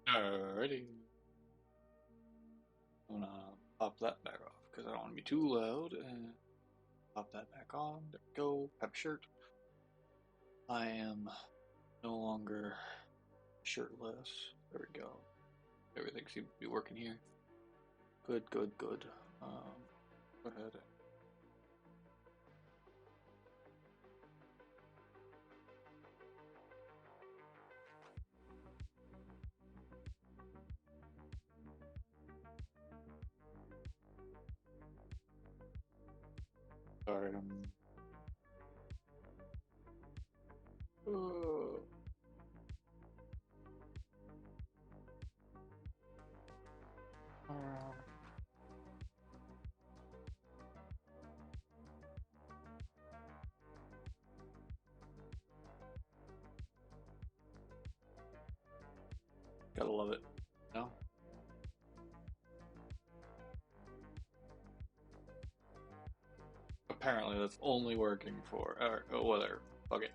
Alrighty. I'm gonna pop that back off because I don't want to be too loud and pop that back on. There we go. Have a shirt. I am no longer shirtless. There we go. Everything seems to be working here. Good, good, good. Go ahead. Sorry, uh, gotta love it. No? Apparently that's only working for, oh, whatever. Okay.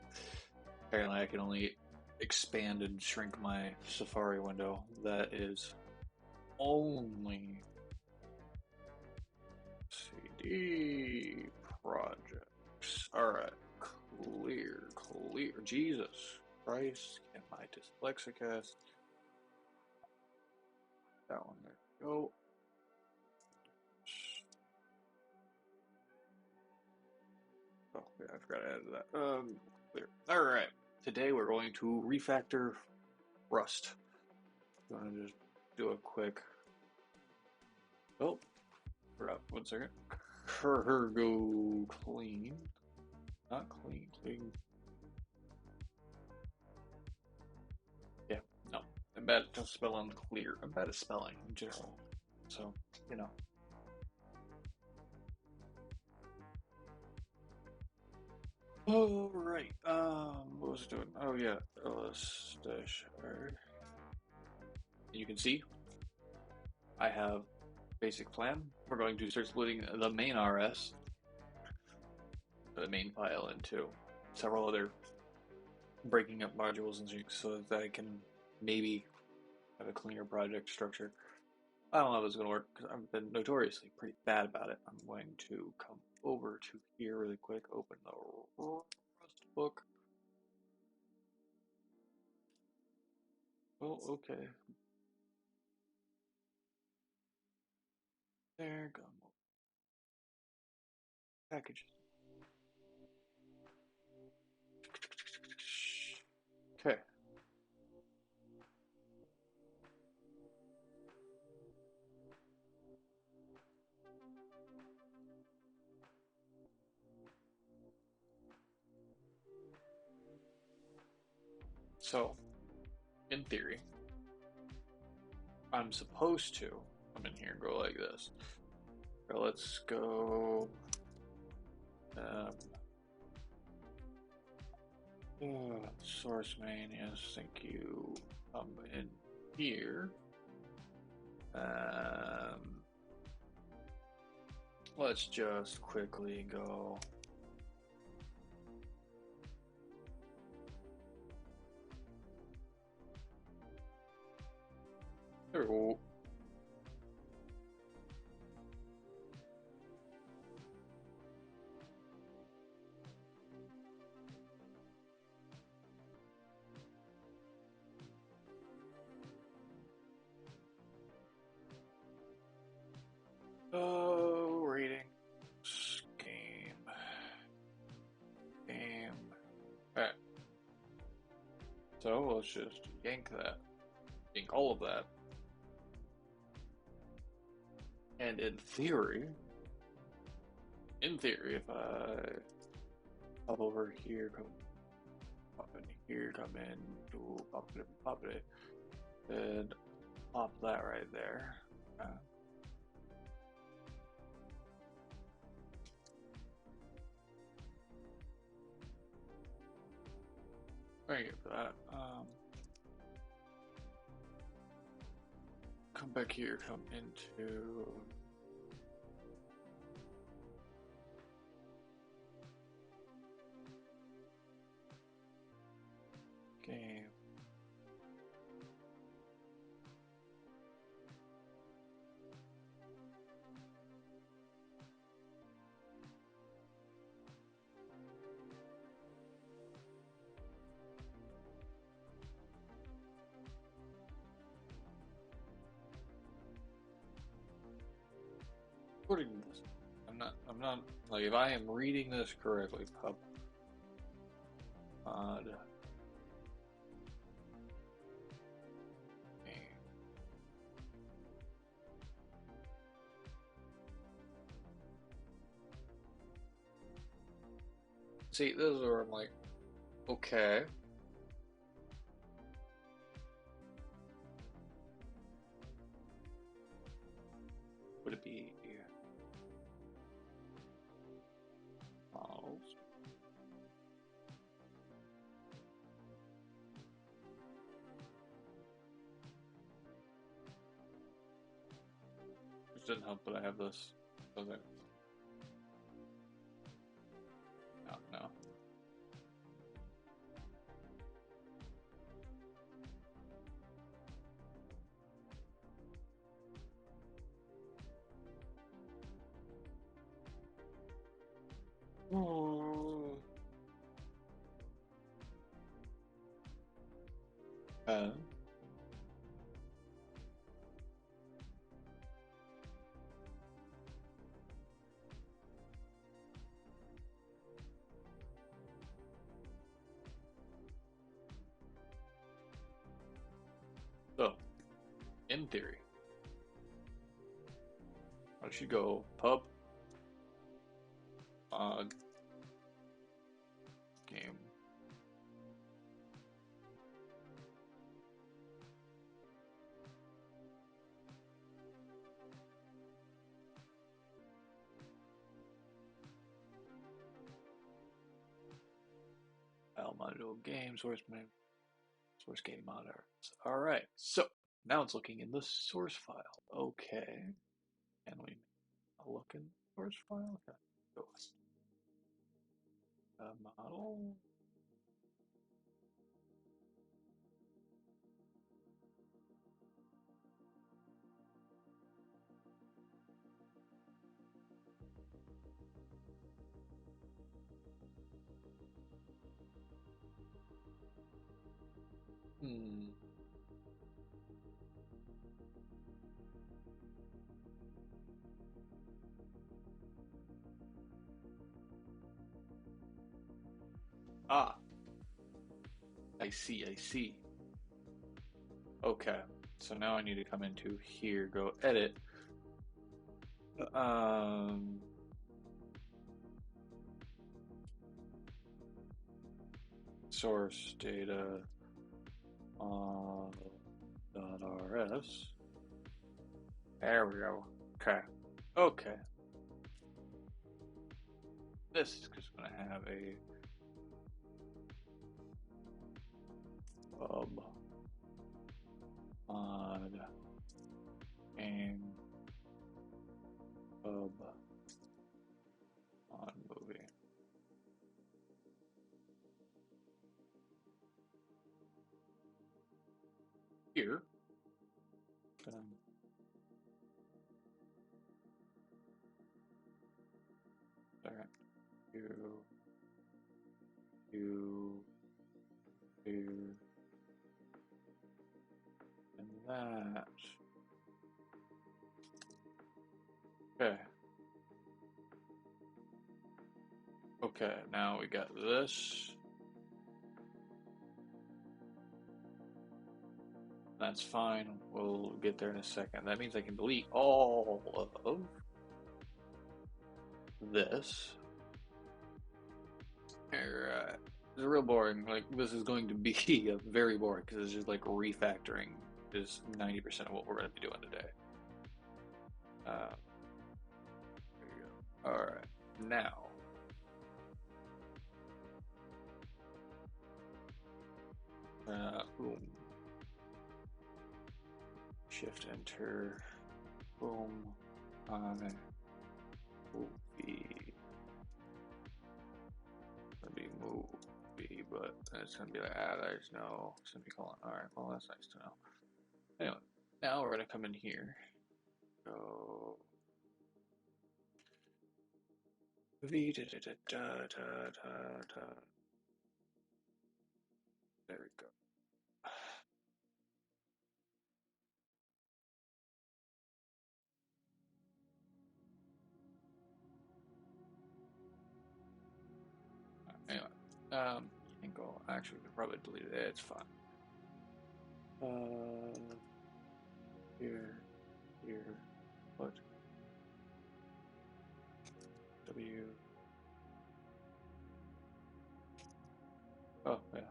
Apparently I can only expand and shrink my Safari window. That is only CD projects. Alright. Clear, clear. Jesus Christ. Get my dyslexic ass. That one there. Go. Oh, yeah, I forgot to add that. Clear. Alright. Today we're going to refactor Rust. I'm going to just do a quick. Oh, forgot. 1 second. Go clean. Not clean. Clean. Yeah, no. I'm bad at spelling clear. I'm bad at spelling in general. So, you know. All right. What was I doing? Oh yeah, LS dash R. You can see I have basic plan. We're going to start splitting the main RS, the main file, into several other breaking up modules and things so that I can maybe have a cleaner project structure. I don't know if it's going to work because I've been notoriously pretty bad about it. I'm going to come over to here really quick, open the Rust book. Oh, okay. There, go. Packages. Okay. So, in theory, I'm supposed to come in here and go like this. So let's go. Source main, yes, thank you. Come in here. Let's just quickly go. There we go. Oh, ratings, game. Alright. So let's just yank that. Yank all of that. And in theory, if I pop over here, come pop in here, come in, do pop it, and pop that right there. Thank you for that. Come back here, come into game. according to this, I'm not, like, if I am reading this correctly, pub mod game. See, this is where I'm like, okay. Would it be models? Which doesn't help that I have this. Does it? No, no. Oh. Uh, so, in theory, I should go pub mod game. File module game source game monitor. All right, so now it's looking in the source file. Okay, and we look in the source file. Okay. Go model. Hmm. Ah, I see. I see. Okay, so now I need to come into here, go edit. Um, source data .rs. There we go. Okay. Okay. This is just going to have a pub mod game pub on movie. Here. Second. Here, and that. Okay. Okay, now we got this. That's fine. We'll get there in a second. That means I can delete all of this. Alright. It's real boring. Like, this is going to be very boring because it's just like refactoring is 90% of what we're going to be doing today. There you go. Alright. Now. Boom. Shift enter. Boom. On movie. Gonna be movie, but it's gonna be like, there's no semicolon. Alright, well, that's nice to know. Anyway, now we're gonna come in here. Go. V da da da da da da da. There we go. Can't go. Actually, we can probably delete it. It's fine. Here, here, what? W. Oh, yeah.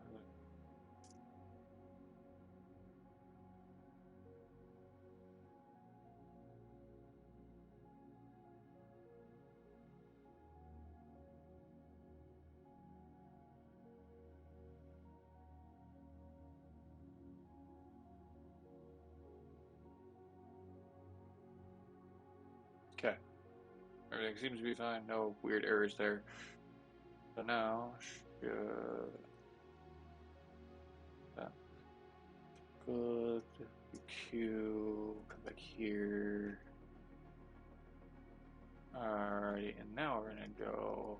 Okay. Everything seems to be fine. No weird errors there. So now, uh, good. Q. Come back here. Alrighty, and now we're gonna go.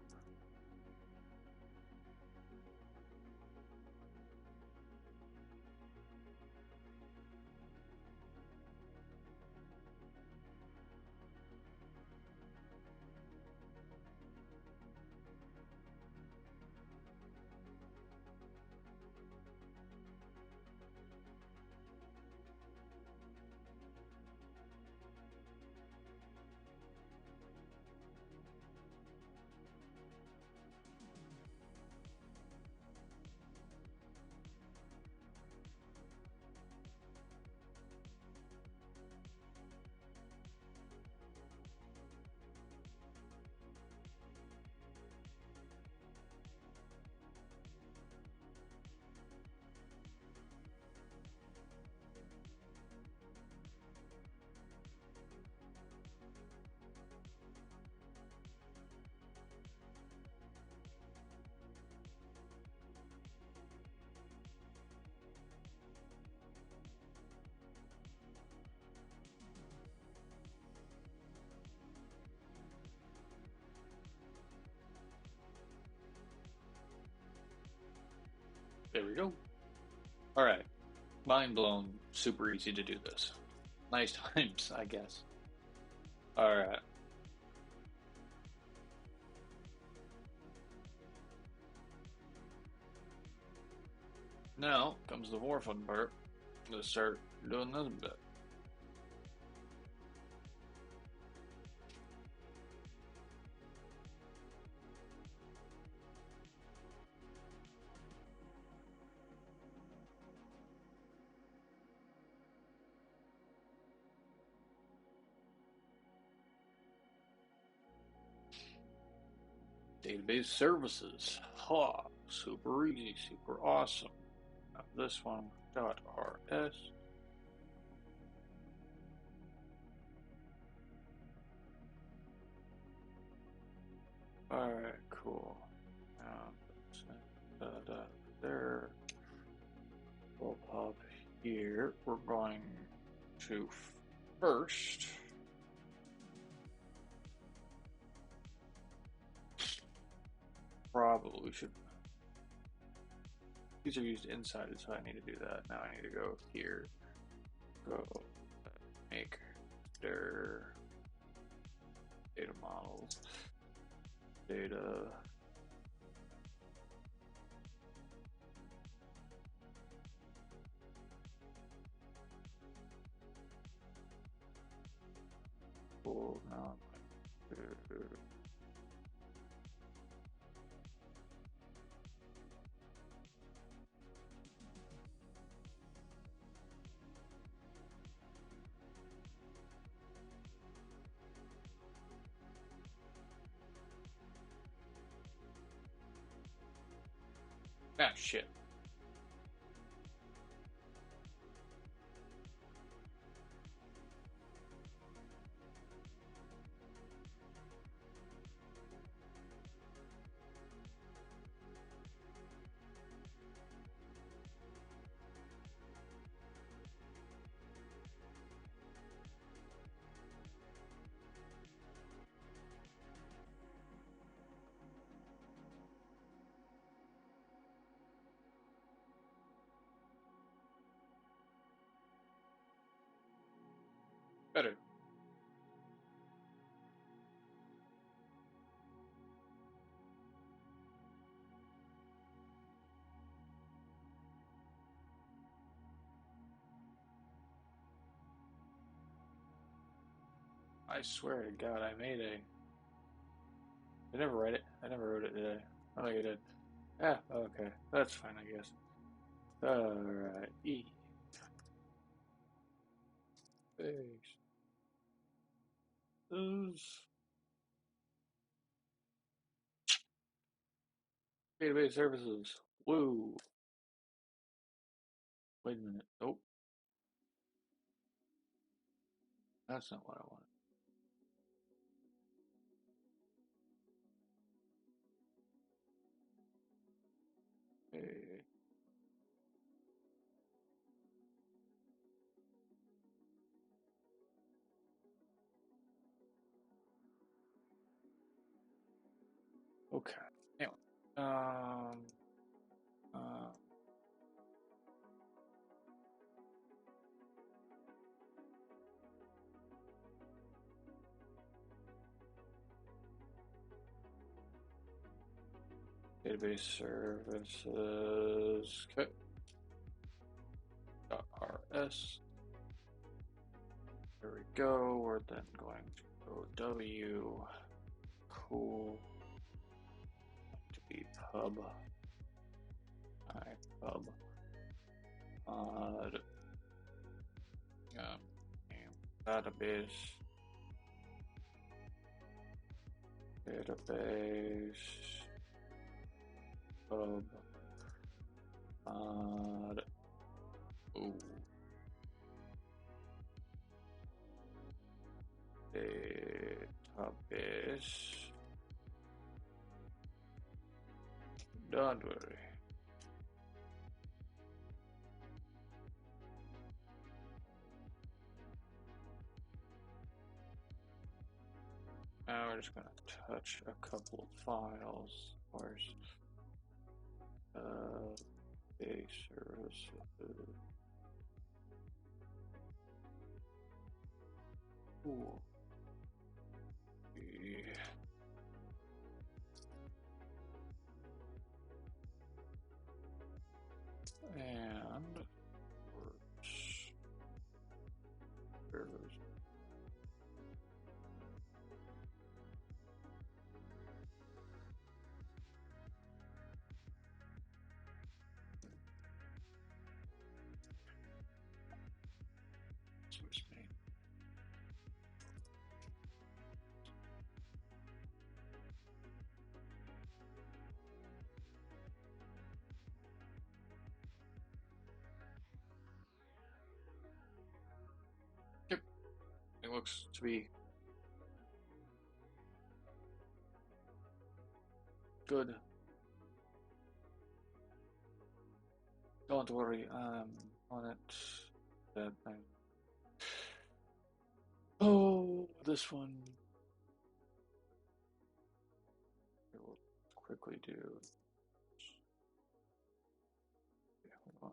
There we go. Alright. Mind blown. Super easy to do this. Nice times, I guess. Alright. Now comes the more fun part. Let's start doing this bit. Database services. Ha! Super easy, super awesome. Now this one, .rs. Alright, cool. Now, there. We'll pop here. We're going to first. Probably should. These are used inside it, so I need to do that. Now I need to go here. Go make their data models. Data. Cool. Now ah, shit. Better. I swear to God, I made a. I never read it. I never wrote it today. Oh, you did. Ah, okay. That's fine, I guess. Alright. E. Base. Database services. Woo. Wait a minute. Nope. That's not what I wanted. Hey. Okay. Anyway. Uh, Database services. Okay. .rs. There we go. We're then going to go W. Cool. To be pub. Pub. Mod. Database. Database. Pub. Mod. Ooh. Database. Don't worry. Now we're just gonna touch a couple of files. Of course. Base services. Cool. Yeah. And servers. Source main. Yep. It looks to be good. Don't worry, I'm on it. That thing. Oh, this one. It will quickly do. Yeah, hold on.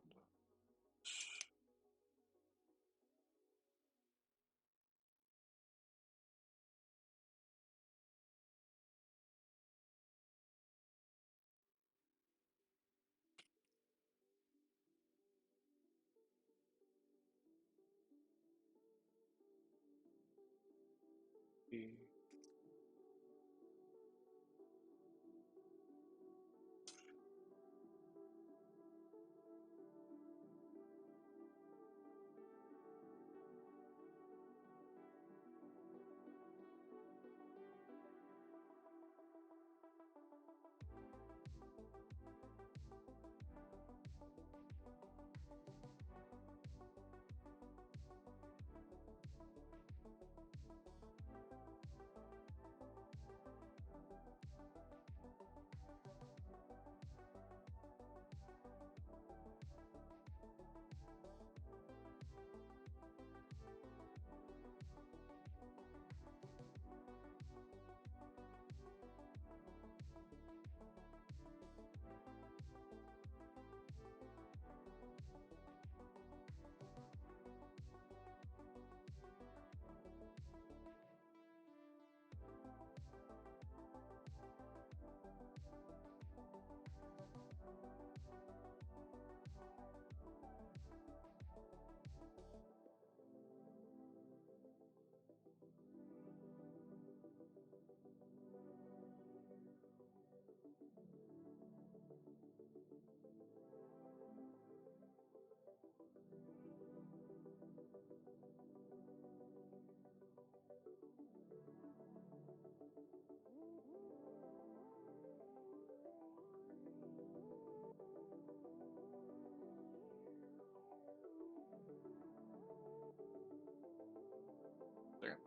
There.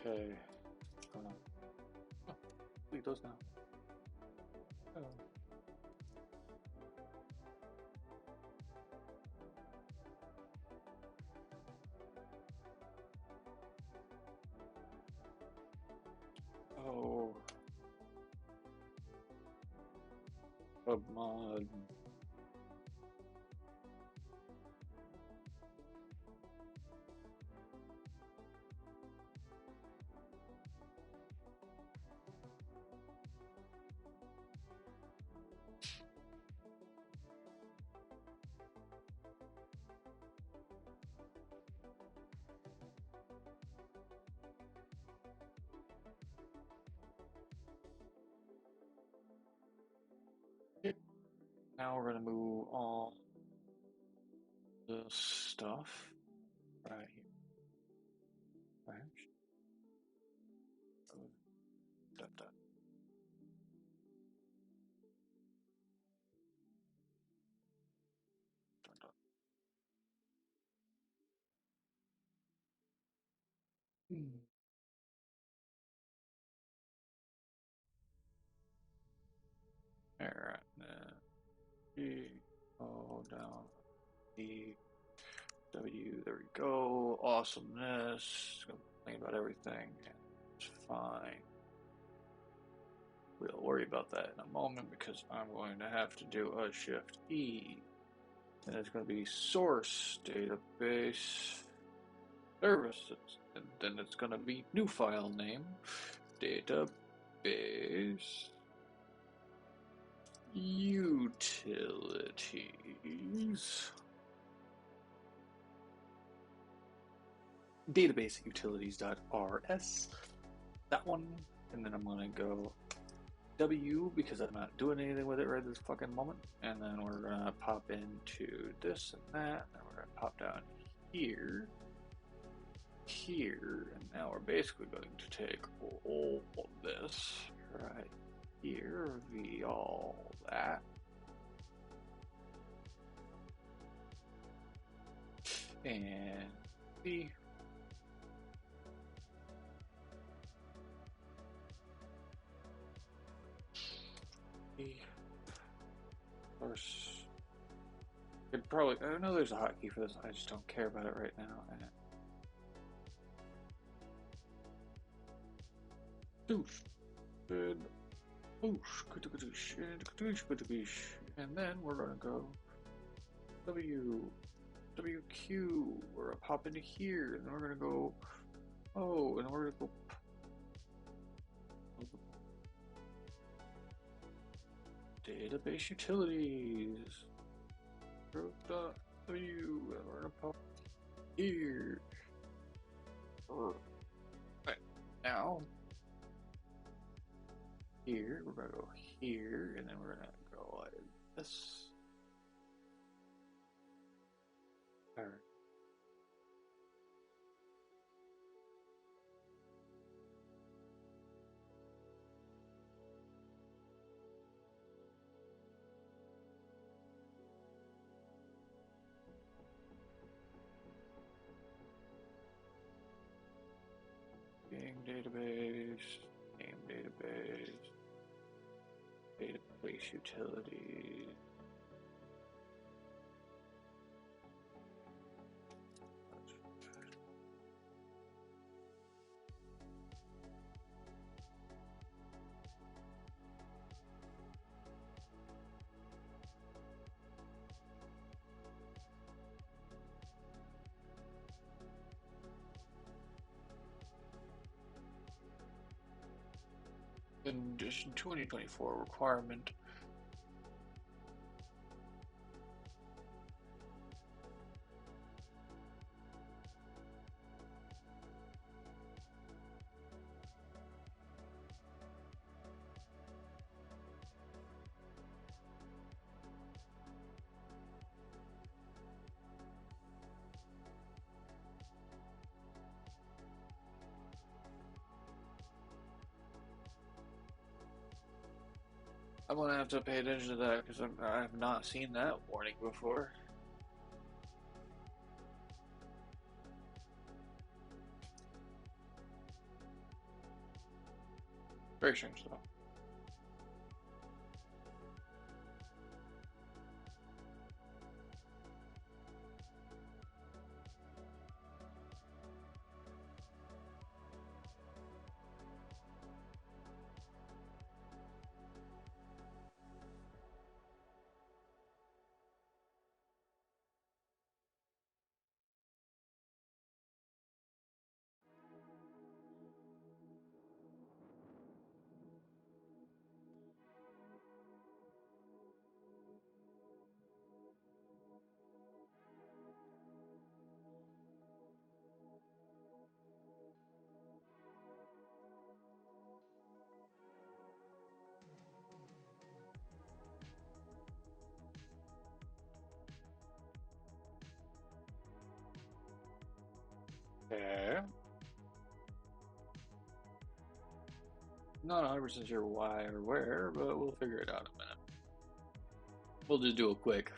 Okay. Oh, leave those now. Oh. Oh. Come on. Now we're gonna move all the stuff right here. Right. Dun, dun, dun, dun. All right. G, O down D W. There we go. Awesomeness. Gonna complain about everything. It's fine. We'll worry about that in a moment because I'm going to have to do a Shift E. And it's going to be source database services. And then it's going to be new file name database utilities. Database utilities.rs. That one. And then I'm going to go W because I'm not doing anything with it right this fucking moment. And then we're gonna pop into this and that. And then we're gonna pop down here, here, and now we're basically going to take all of this right here, v all that, and v. Course, it probably. I know there's a hotkey for this. I just don't care about it right now. Doosh, good, and then we're gonna go WQ. We're gonna pop into here, and then we're gonna go. Oh, and we're gonna go. Database utilities. W. And we're gonna pop here. Right now, here we're gonna go here, and then we're gonna go like this. All right. Game database, game database, database utilities. Edition 2024 requirement. I'm gonna have to pay attention to that because I've not seen that warning before. Very strange though. Okay. Not 100% sure why or where, but we'll figure it out in a minute. We'll just do a quick.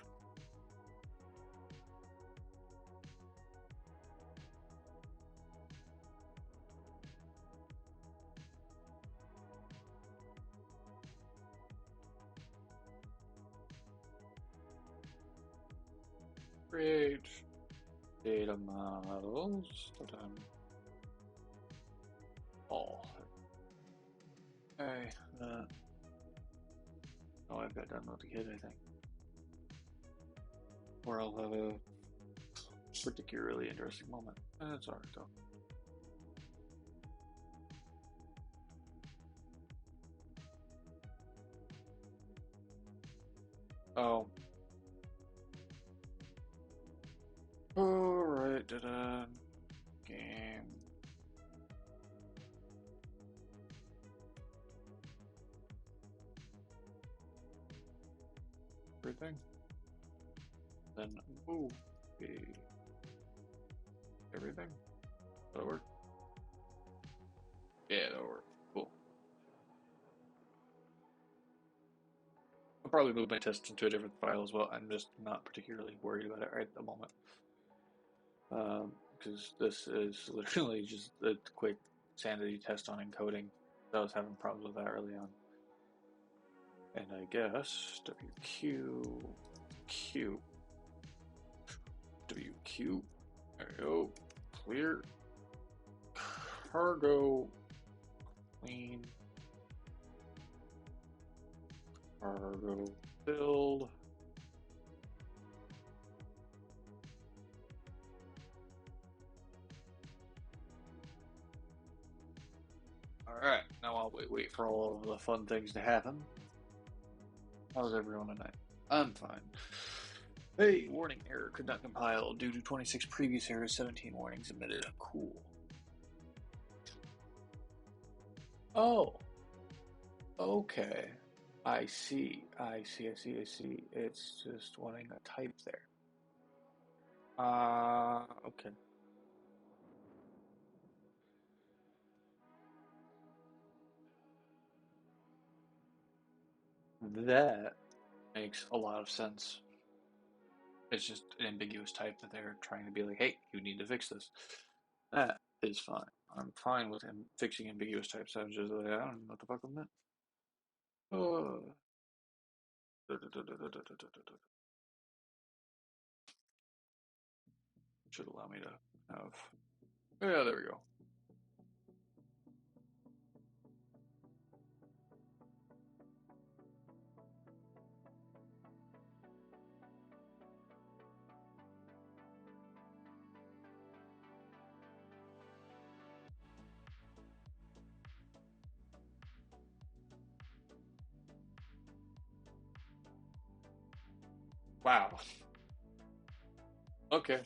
Create data models. All. Okay. Oh, I've got done with the kid, I think. Or I'll have a particularly interesting moment. That's alright though. Oh. Alright, game. Everything. Then move everything. That'll work. Yeah, that'll work. Cool. I'll probably move my tests into a different file as well. I'm just not particularly worried about it right at the moment. Because this is literally just a quick sanity test on encoding. I was having problems with that early on. And I guess WQ, Q, WQ, there we go, clear, cargo, clean, cargo, build. Alright, now I'll wait for all of the fun things to happen. How's everyone tonight? I'm fine. Hey, warning error could not compile due to 26 previous errors, 17 warnings emitted. Cool. Oh, okay. I see. It's just wanting a type there. Okay. That makes a lot of sense. It's just an ambiguous type that they're trying to be like, hey, you need to fix this. That is fine. I'm fine with him fixing ambiguous types. I was just like, I don't know what the fuck I meant. Oh. Should allow me to have. Yeah, there we go. Wow. Okay.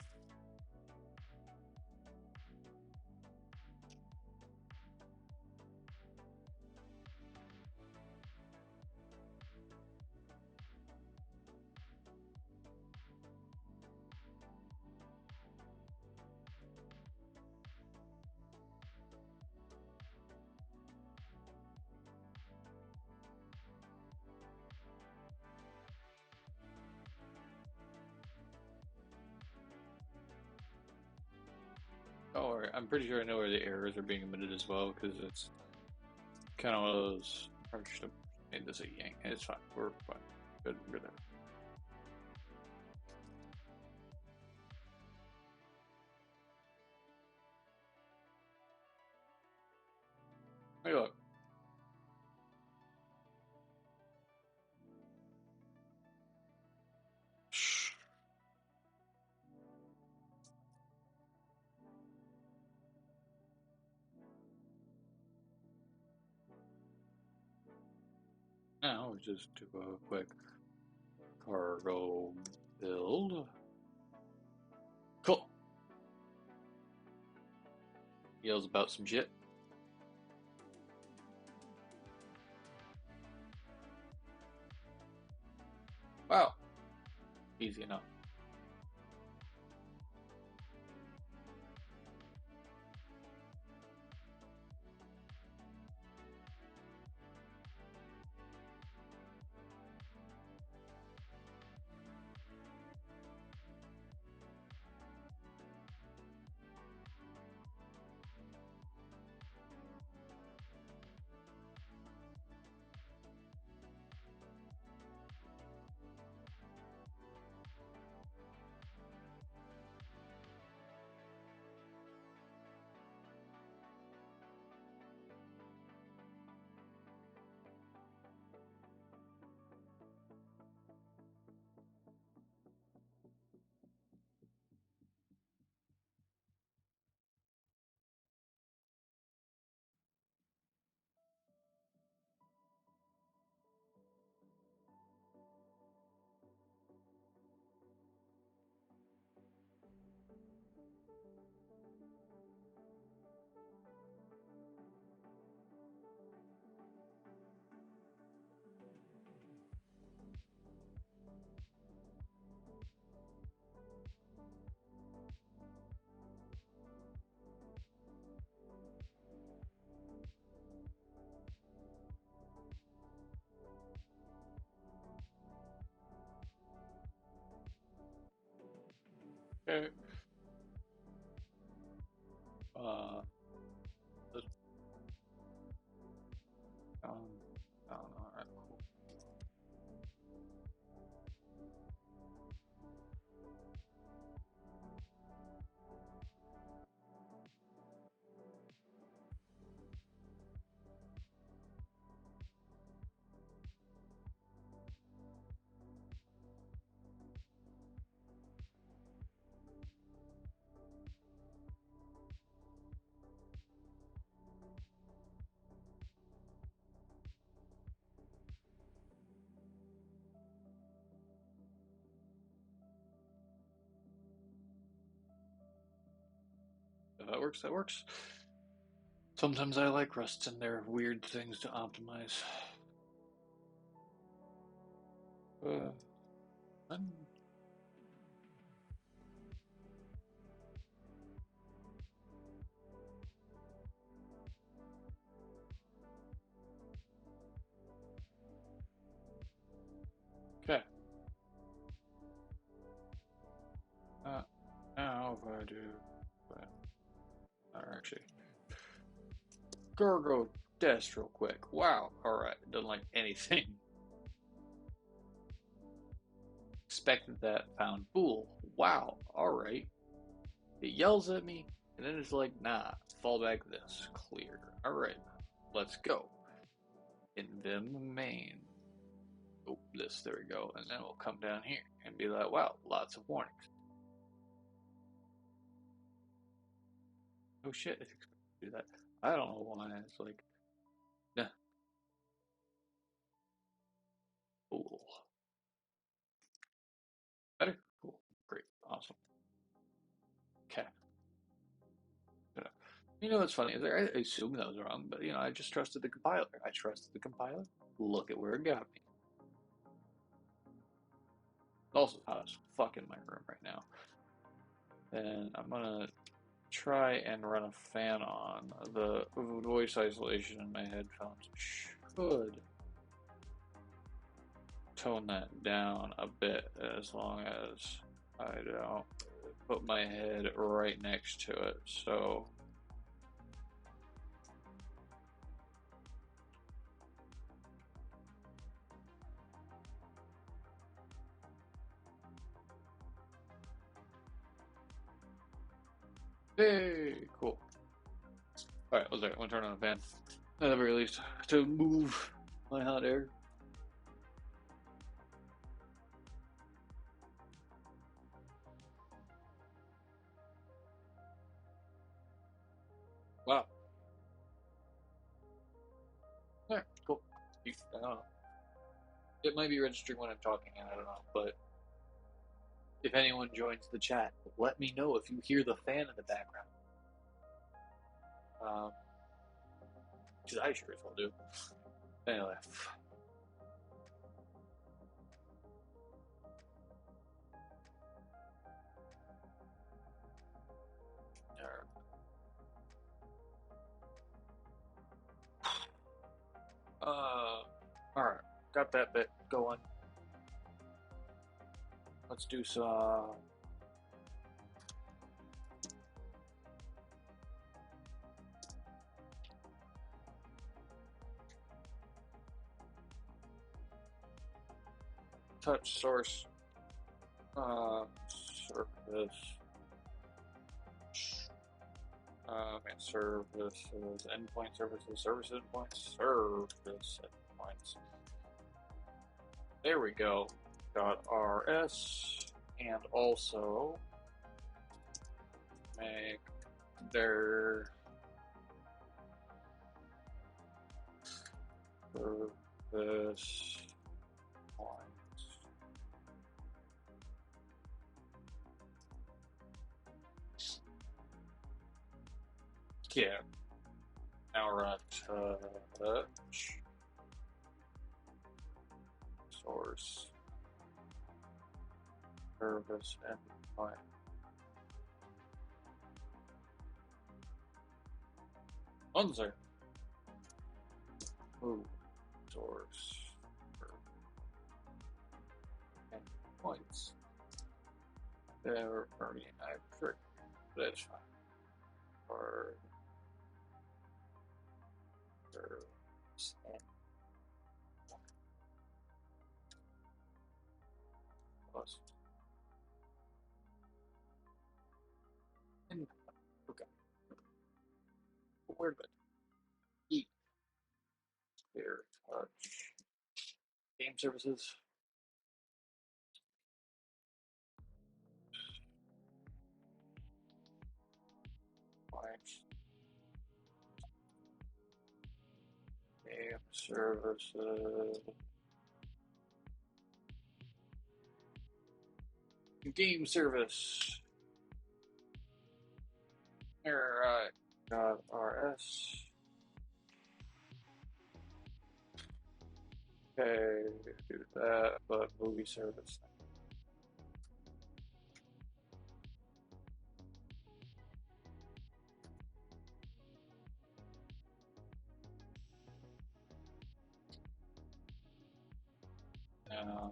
Don't worry, I'm pretty sure I know where the errors are being emitted as well, because it's kind of one of those. I should have made this a yank. It's fine. We're fine. Good. We're there. Hey, look. Shh. Now we just do a quick cargo build. Cool. Yells about some shit. Wow. Easy enough. Okay. Uh, this, um, I don't know. Alright, cool. If that works, that works. Sometimes I like Rust and their weird things to optimize. Uh, okay. Uh, Now if I do, or actually, cargo test real quick. Wow. All right. Doesn't like anything. Expected that. Found bool. Wow. All right. It yells at me, and then it's like, nah. Fall back this. Clear. All right. Let's go. In Vim main. Oh, this. There we go. And then we'll come down here and be like, wow. Lots of warnings. Oh shit. It's expected to do that. I don't know why. It's like, nah. Cool. Better? Cool. Great. Awesome. Okay. You know what's funny is I assume that was wrong, but you know I just trusted the compiler. I trusted the compiler. Look at where it got me. It's also hot as fuck in my room right now, and I'm gonna try and run a fan on. The voice isolation in my headphones should tone that down a bit, as long as I don't put my head right next to it. So hey, cool. All right, let's I'm gonna turn on the fan at the very least to move my hot air. Wow. All right, cool. I don't know. It might be registering when I'm talking, I don't know. But if anyone joins the chat, let me know if you hear the fan in the background. Because I sure as hell do. Anyway. Alright. Got that bit going. Let's do some touch source service and services endpoint service endpoints service endpoints. There we go. .rs and also make their service points. Yeah. Now we're on touch source service endpoint. One second. Ooh, source endpoints. There, I mean, I'm sure that's fine. Or service endpoint plus endpoint. Okay. Where did it eat? Clear touch. Game services. Points. Game services. Game service. Alright. .rs. Okay, do that, but movie service. Um,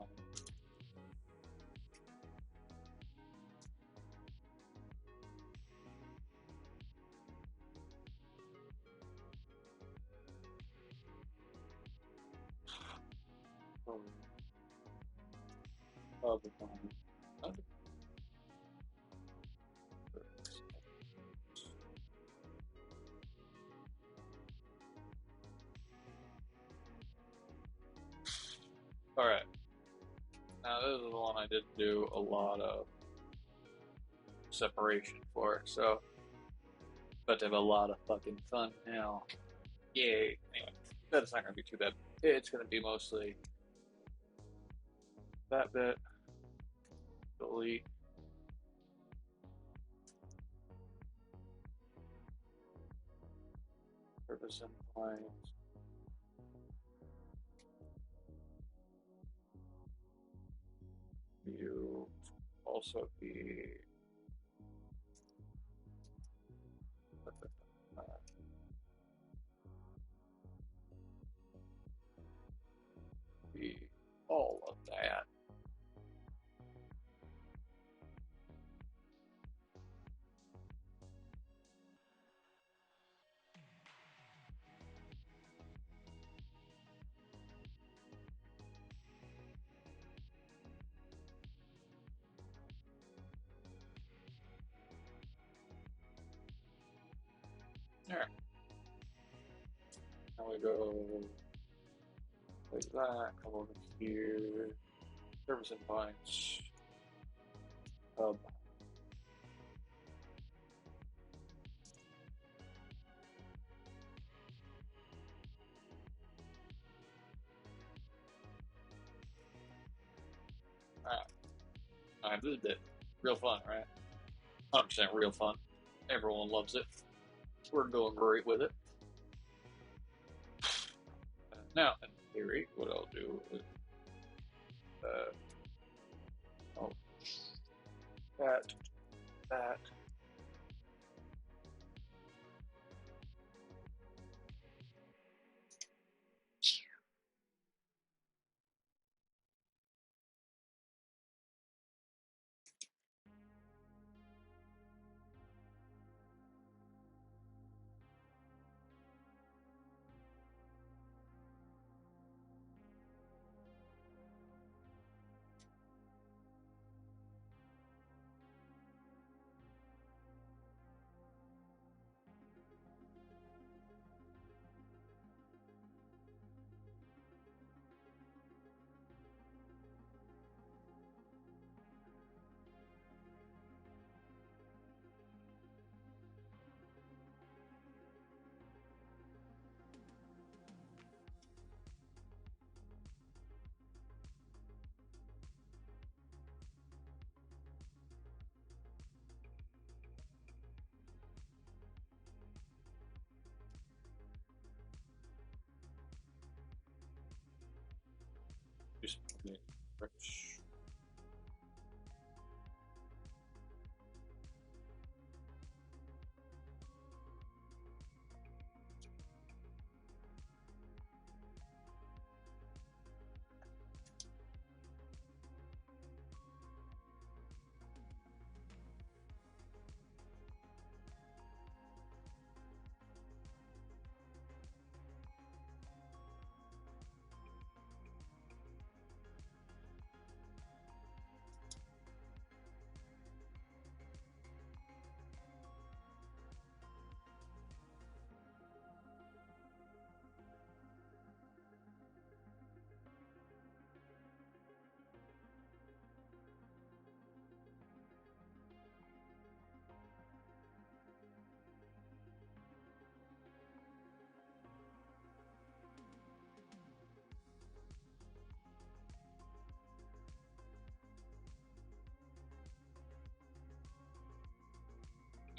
other one. Alright, now this is the one I did do a lot of separation for, so about to have a lot of fucking fun now. Yay. Anyway, that's not gonna be too bad. It's gonna be mostly that bit, delete, service endpoints, view, also be be all of that. All right, now we go like that. Come over here. Service endpoints. Hub. All right. All right, this is it. Real fun, right? 100% real fun. Everyone loves it. We're doing great with it. Now, in theory, what I'll do is, oh, that, that. Just rich.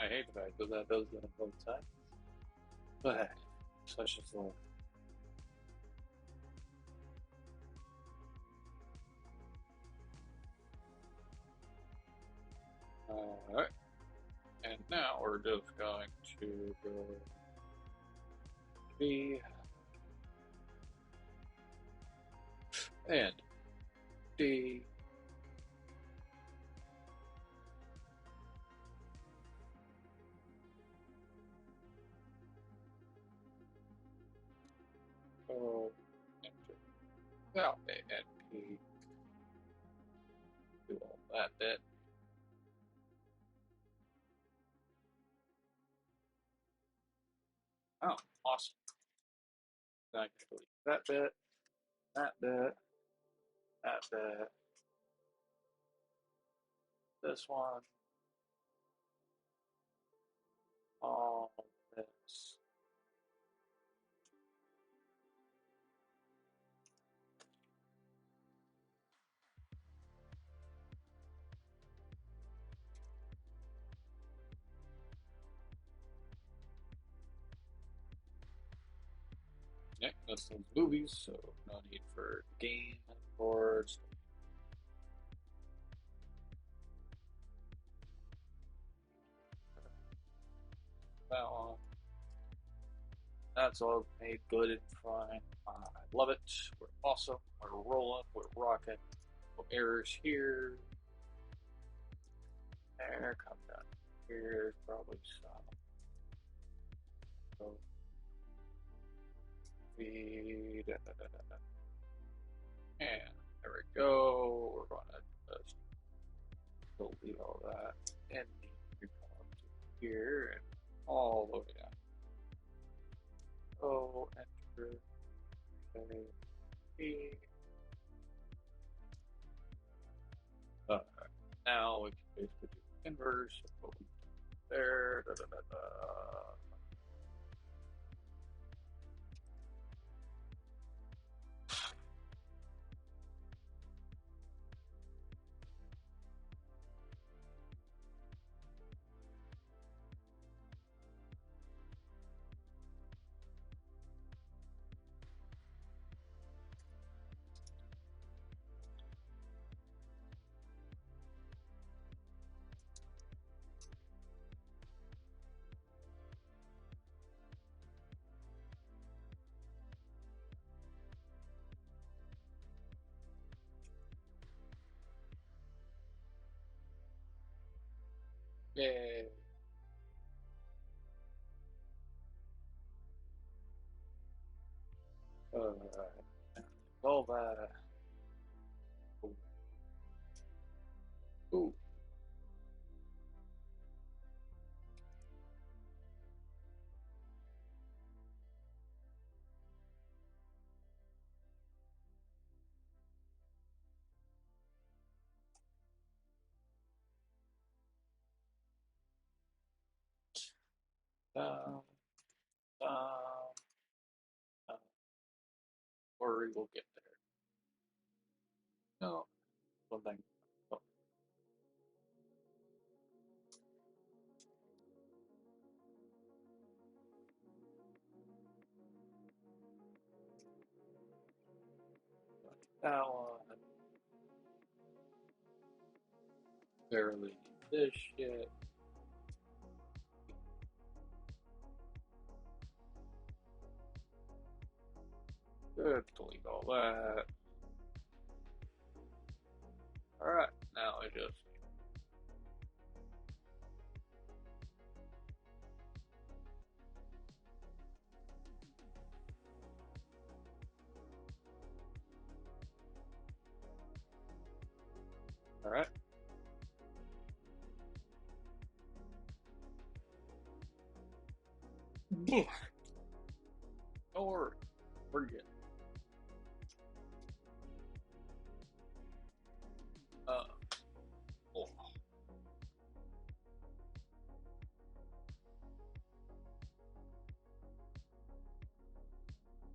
I hate the fact that that does get on both sides. But hey, such is life. Alright, and now we're just going to go B and D. Go enter. Well, A and P. Do all that bit. Oh, awesome. Then I can delete that bit, that bit, that bit, this one, all this. Yeah, that's those movies, so no need for game boards. That one. That's all made good and fine. I love it. We're awesome. We're rolling. We're rocking. No errors here. There, come down here. Probably some. So feed. And there we go. We're gonna just delete all that and come to here and all the way down. So enter a now we can basically do the inverse of what we did there. Da, da, da, da. Yay. All that. Ooh. Ooh. Down, down, down. Or we will get there. No, one thing. Oh, that one. Barely this shit. Good, delete all that. Alright, now I just. Alright. Don't worry, we're good. Uh, oh.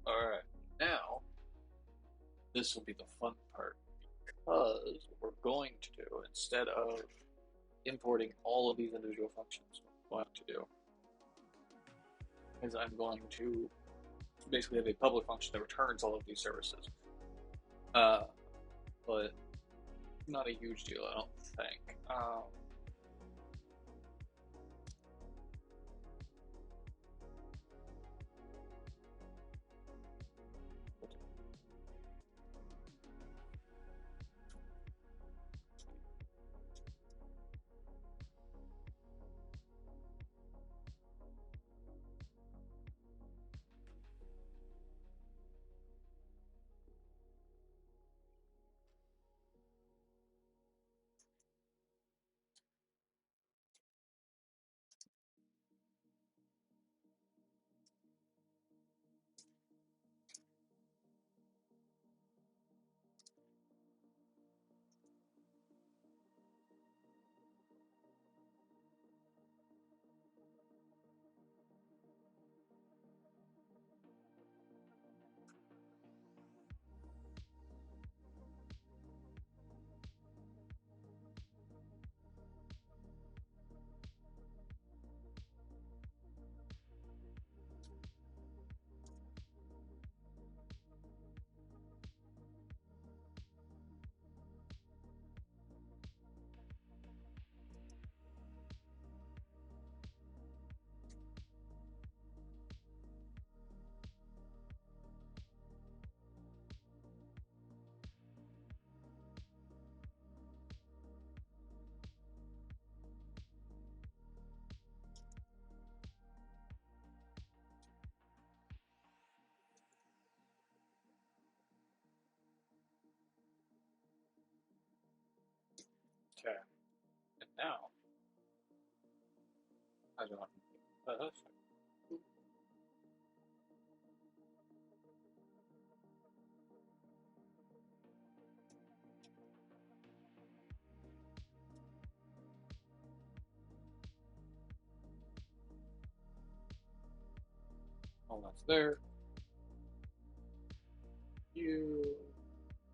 Alright, now this will be the fun part because what we're going to do instead of importing all of these individual functions, what I'm going to do is I'm going to basically have a public function that returns all of these services. Uh, but not a huge deal, I don't think. Okay, and now I don't. All that's there. You.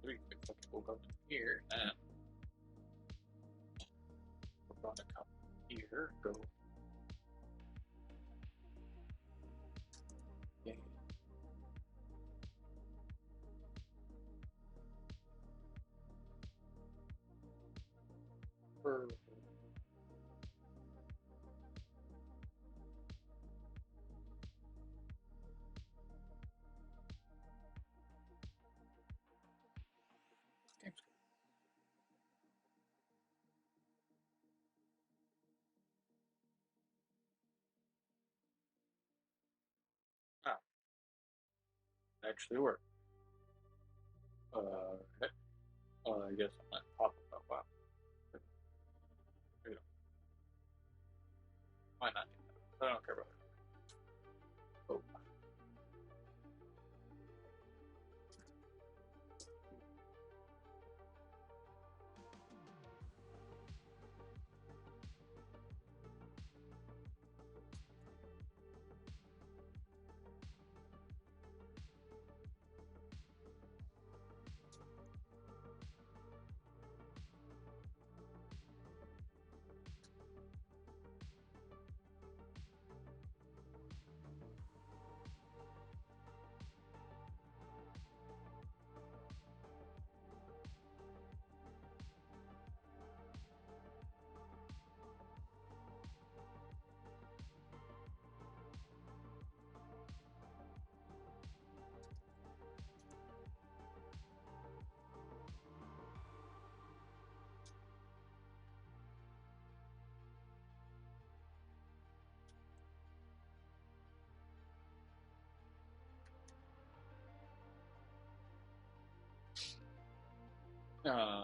We can fucking go here, and we're gonna come here. Go. Yeah. For games. Ah, actually work. Okay. I guess I'm not talking about wow. You know, why not? I don't care about it. Oh. Uh,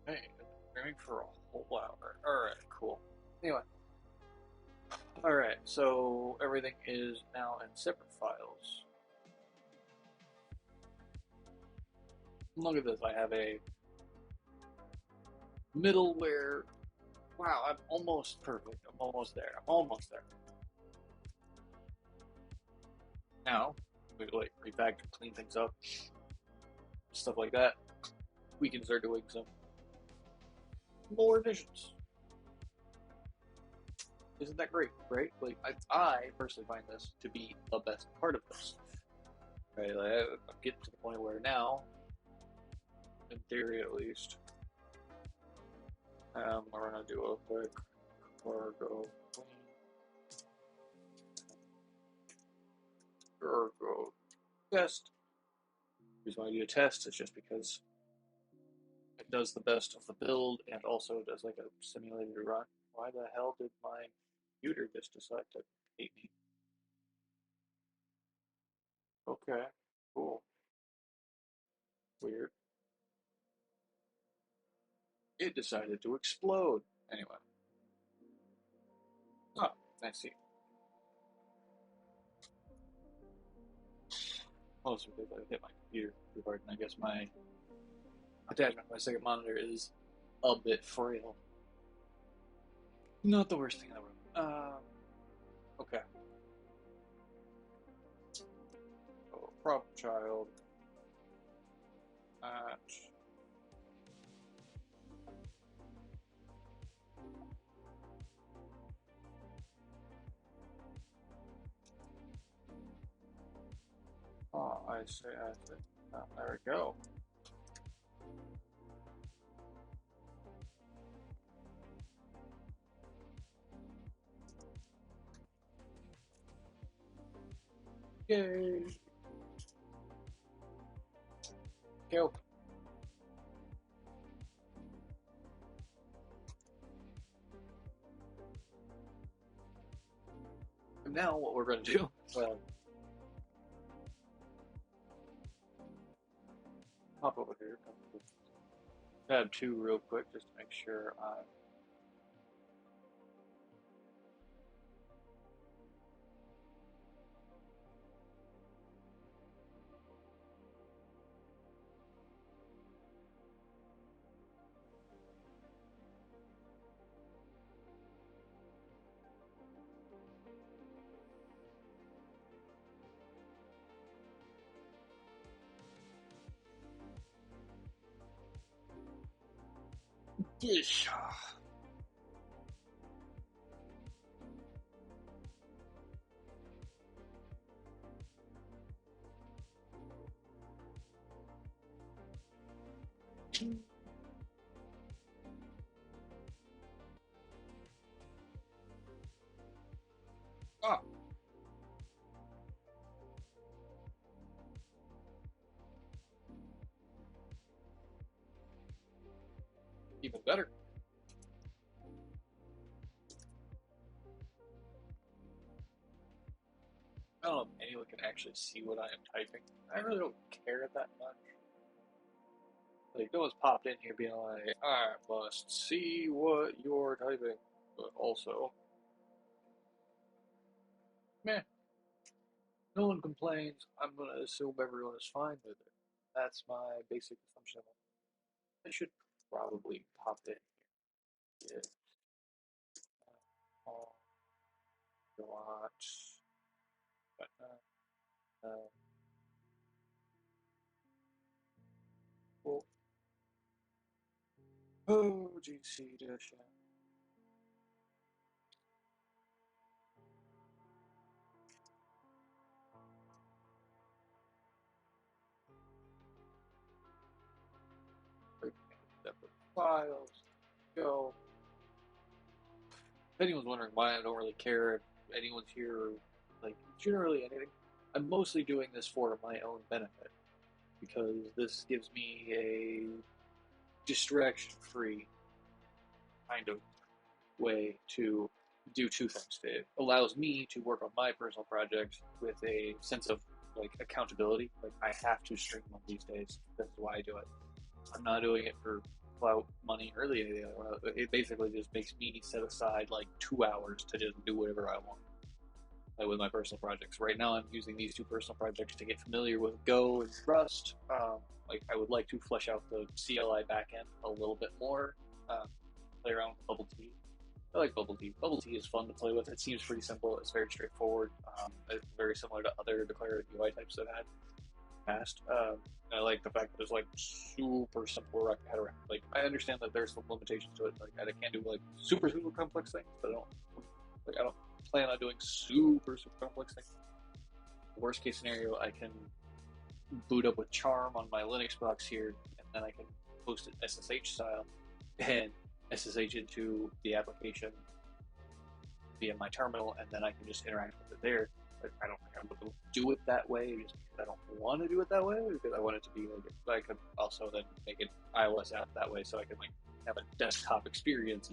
hey, streaming for a whole hour. All right, cool. Anyway, all right. So everything is now in separate files. Look at this. I have a middleware. Wow, I'm almost perfect. I'm almost there. I'm almost there. Now, we like refactor, clean things up, stuff like that. We can start doing some more revisions. Isn't that great, right? Like, I personally find this to be the best part of this. Right? Like, I'm getting to the point where now in theory at least. We're gonna do a quick cargo cargo test. The reason why I do a test is just because it does the best of the build and also does like a simulated run. Why the hell did my computer just decide to hate me? Okay, cool. Weird. It decided to explode. Anyway. Oh, I see. Also because I hit my computer too hard, and I guess my attachment to my second monitor is a bit frail. Not the worst thing in the world. Okay. So, problem child. Match. Oh, I see. I see. Oh, there we go. Yay. Go. And now what we're going to do, well, hop over here. Tab 2 real quick just to make sure I. Yeesh. Ah, even better. I don't know if anyone can actually see what I am typing. I really don't care that much. Like, no one's popped in here being like, I must see what you're typing. But also, meh, no one complains. I'm going to assume everyone is fine with it. That's my basic assumption. I should probably pop in here. Yeah. Watch. Uh, cool. Oh, GC dash. Separate files. Go. If anyone's wondering why I don't really care if anyone's here, or, like, generally anything, I'm mostly doing this for my own benefit because this gives me a distraction-free kind of way to do two things. It allows me to work on my personal projects with a sense of like accountability. Like I have to stream one these days. That's why I do it. I'm not doing it for clout, money, or anything. It basically just makes me set aside like 2 hours to just do whatever I want with my personal projects. Right now, I'm using these two personal projects to get familiar with Go and Rust. Like I would like to flesh out the CLI backend a little bit more. Play around with Bubble Tea. I like Bubble Tea. Bubble Tea is fun to play with. It seems pretty simple. It's very straightforward. It's very similar to other declarative UI types I've had past. I like the fact that it's like super simple to head around. Like I understand that there's some limitations to it. Like I can't do like super complex things, but I don't plan on doing super complex things. Worst case scenario, I can boot up with Charm on my Linux box here, and then I can post it SSH style and SSH into the application via my terminal, and then I can just interact with it there. But I don't think I'm going to do it that way just because I don't want to do it that way, because I want it to be like I could also then make an iOS app that way, so I can like have a desktop experience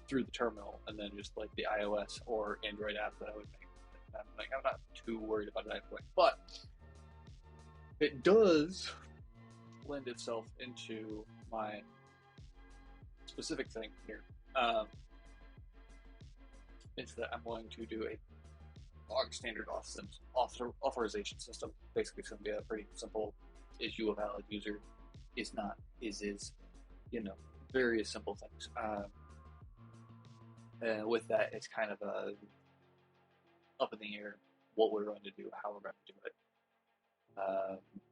through the terminal, and then just like the iOS or Android app that I would make. I'm not too worried about that way, but it does lend itself into my specific thing here. Is that I'm going to do a log standard authorization system. Basically, it's going to be a pretty simple issue a valid user, is not, is, various simple things. And with that, it's kind of up in the air what we're going to do, how we're going to do it.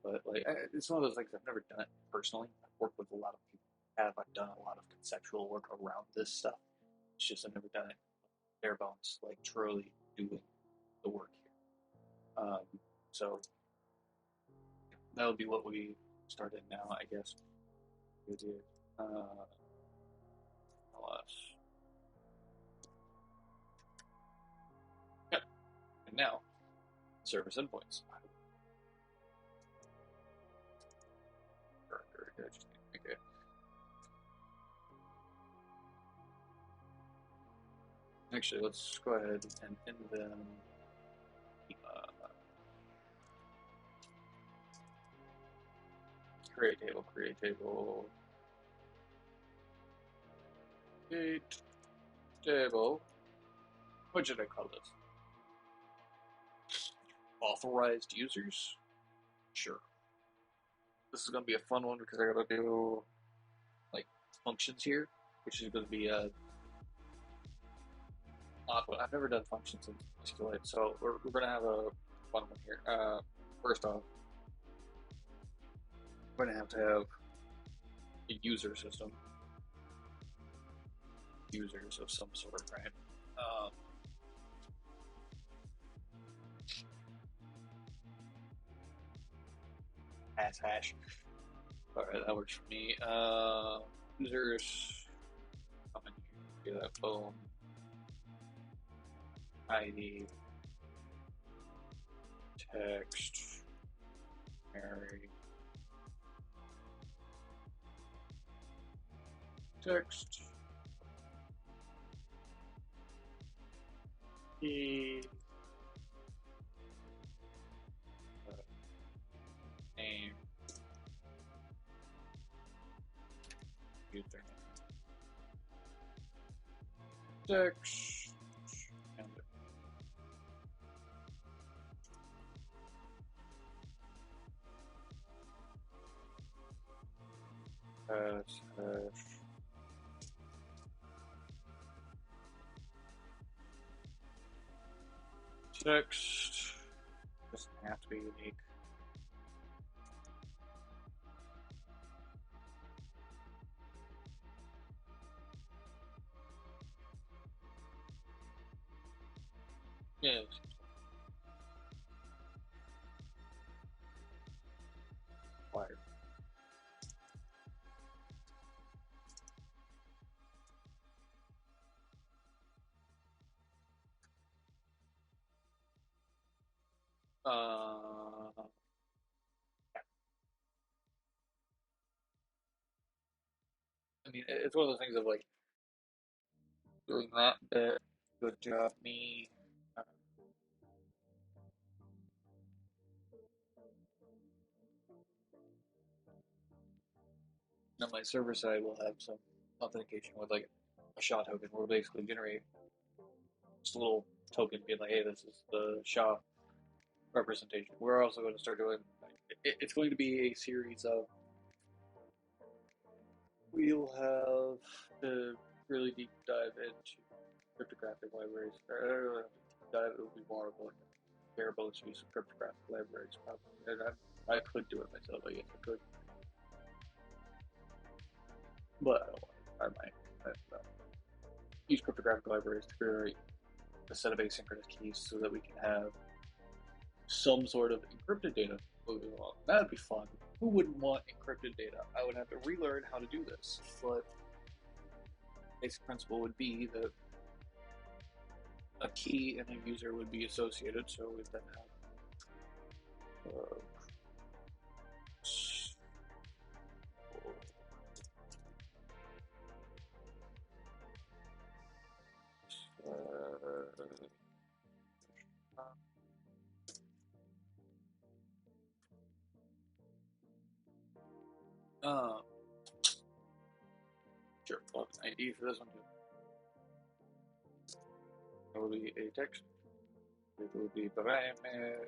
But like, it's one of those things I've never done it personally. I've worked with a lot of people. I've done a lot of conceptual work around this stuff. It's just I've never done it bare bones, like truly doing the work here. So that would be what we started now, I guess. We did. LS. Yep. And now, service endpoints. Okay. Actually, let's go ahead and end them. Create table. Create table. What should I call this? Authorized users? Sure. This is going to be a fun one because I got to do like functions here, which is going to be a odd one. I've never done functions in SQLite, so we're going to have a fun one here. First off, we're going to have a user system, users of some sort, right? Hash. All right, that works for me. Users, come in here, do that. Boom. ID, text, Mary, text, key, name, username, text, and hash. Text doesn't have to be unique. Yes. Required. I mean, it's one of those things of like doing that bit. Good job, me. On my server side, we'll have some authentication with like a SHA token. We'll basically generate just a little token being like, hey, this is the SHA representation. We're also going to start doing, it's going to be a series of, we'll have a really deep dive into cryptographic libraries. It will be more of a bare bones use of cryptographic libraries, probably. And I could do it myself, I guess I could. But I don't want to. I might. Use cryptographic libraries to create a set of asynchronous keys so that we can have some sort of encrypted data moving along. That'd be fun. Who wouldn't want encrypted data? I would have to relearn how to do this, but basic principle would be that a key and a user would be associated, so we then have uh, sure, log ID for this one too. It will be a text. It will be primary.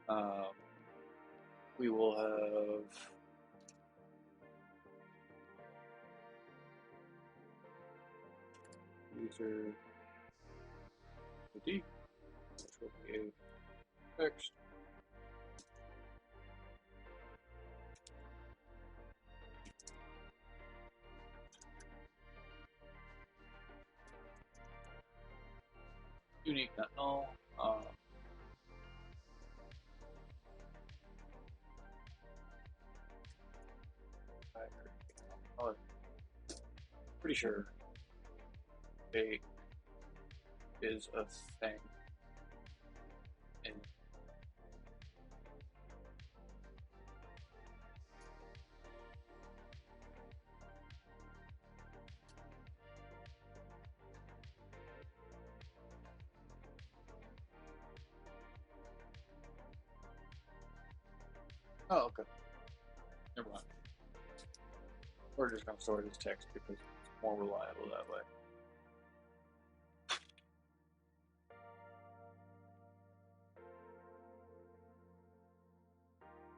Um, we will have user ID, which will be a text. Unique, not null. I'm pretty sure date is a thing. And oh, okay. Never mind. We're just gonna store it as text because it's more reliable that way.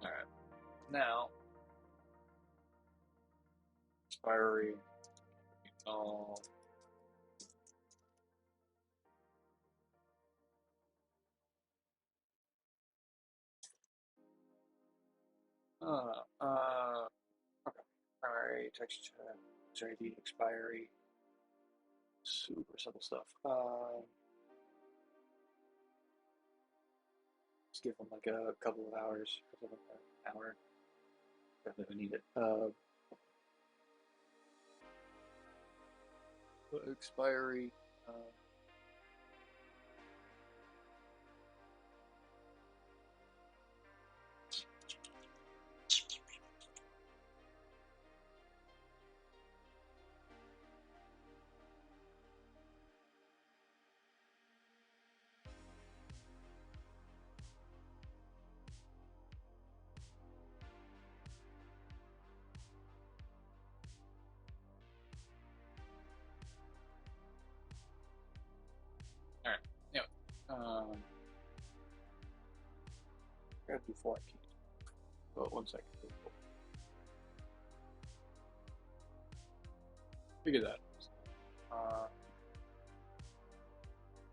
All right. Now, expiry. Um, okay. Primary text ID expiry. Super simple stuff. Just give them like a couple of hours, like an hour if they need it. Expiry. All right. Anyway, grab before I keep. Oh, 1 second. Figure that.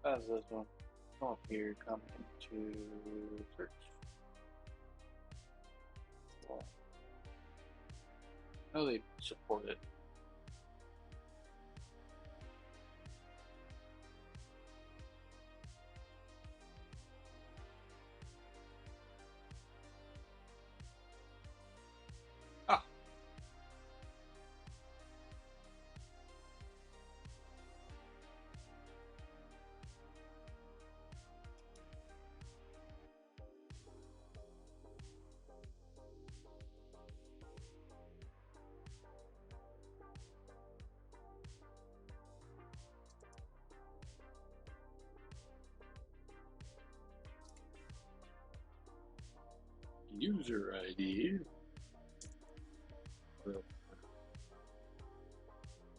As this one, come up here, come into search. Well, I know they support it. Ah, user ID.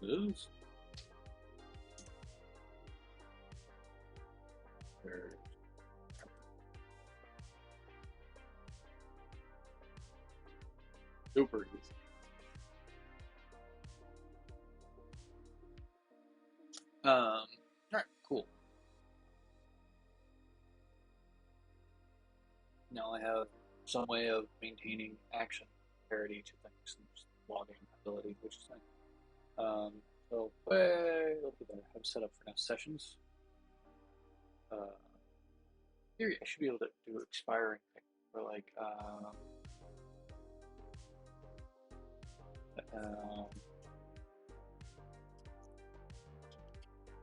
Is super easy. All right, cool. Now I have some way of maintaining action parity to things and logging ability, which is nice. So, well, I have set up for now sessions. Theory, I should be able to do expiring for like um,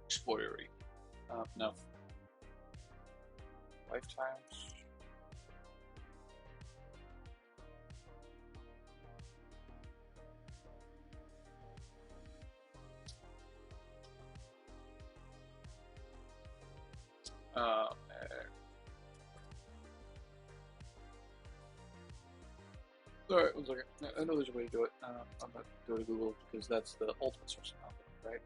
expiry. No, lifetimes. Uh, all right, one second. I know there's a way to do it. I'm gonna go to Google because that's the ultimate source of conflict, right?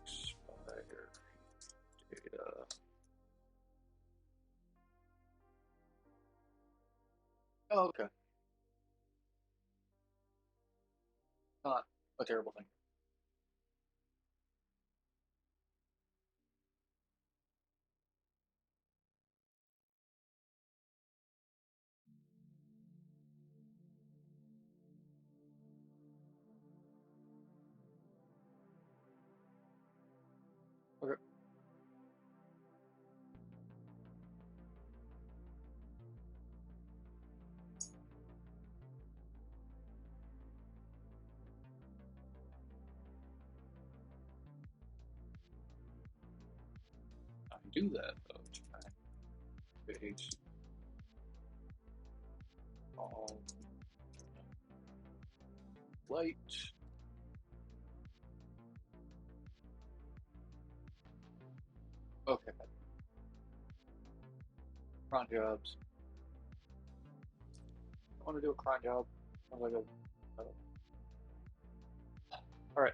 Expire data. Oh, okay. Not a terrible thing. Okay, I do that though. Page all light. Okay, cron jobs. I want to do a cron job. Sounds like a. All right.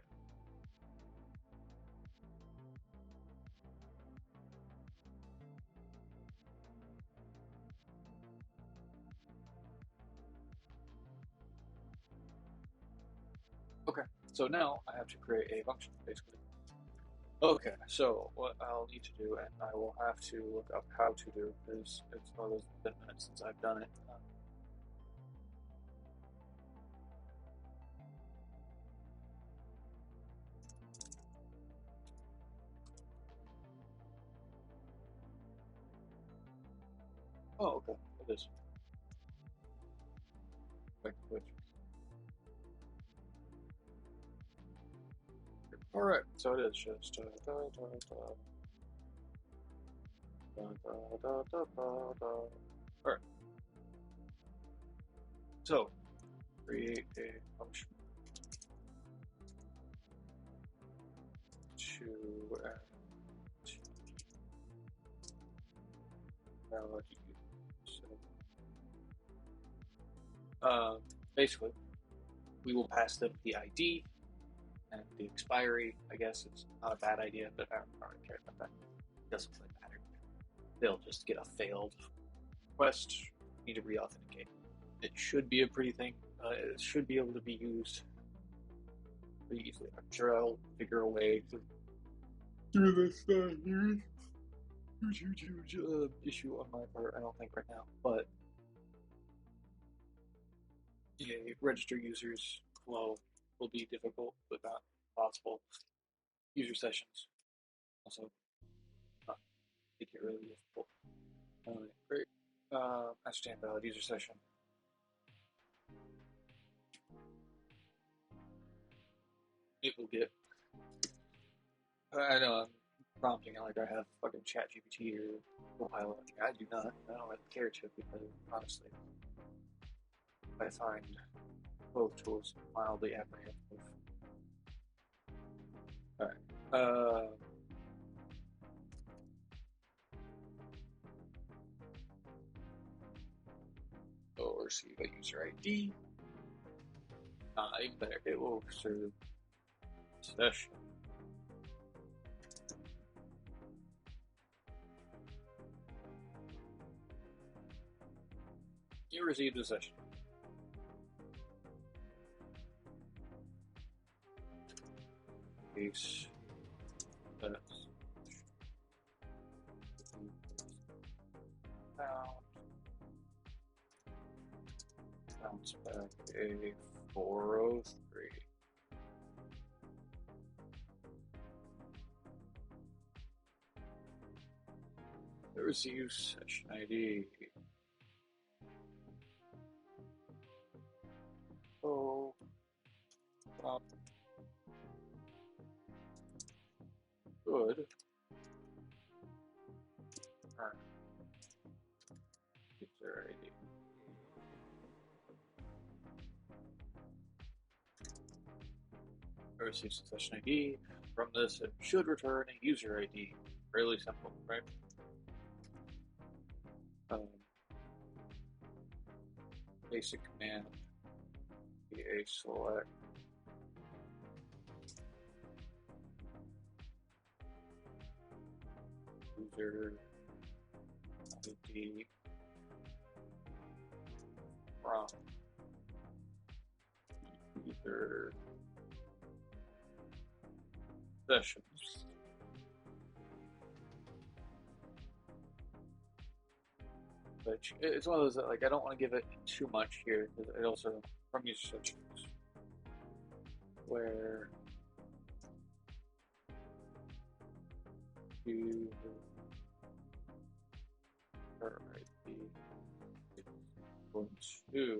Okay. So now I have to create a function, basically. Okay, so what I'll need to do, and I will have to look up how to do, because it's always been minutes since I've done it. Oh, okay, it is. Wait, wait. All right, so it is just All right, so create a function to value. So, basically, we will pass them the ID and the expiry. I guess it's not a bad idea, but I don't really care about that. It doesn't really matter. They'll just get a failed request. Need to re-authenticate. It should be a pretty thing. It should be able to be used pretty easily. I'm sure I'll figure a way to do this. Huge issue on my part. I don't think right now, but yeah, register users flow will be difficult, but not possible. User sessions also not make it really difficult. Great. Understand valid user session. It will get. I know I'm prompting it like I have fucking Chat GPT or Copilot. I do not. I don't really care to because honestly, I find both tools mildly apprehensive. All right. Or receive a user ID. There it will serve session. You received a session. Case found bounce back a 403. receives session ID. Oh, good. User ID. Receives a session ID. From this, it should return a user ID. Really simple, right? Basic command, a select user ID from user sessions. Which it's one of those that like I don't want to give it too much here because it also from user sessions where user ID is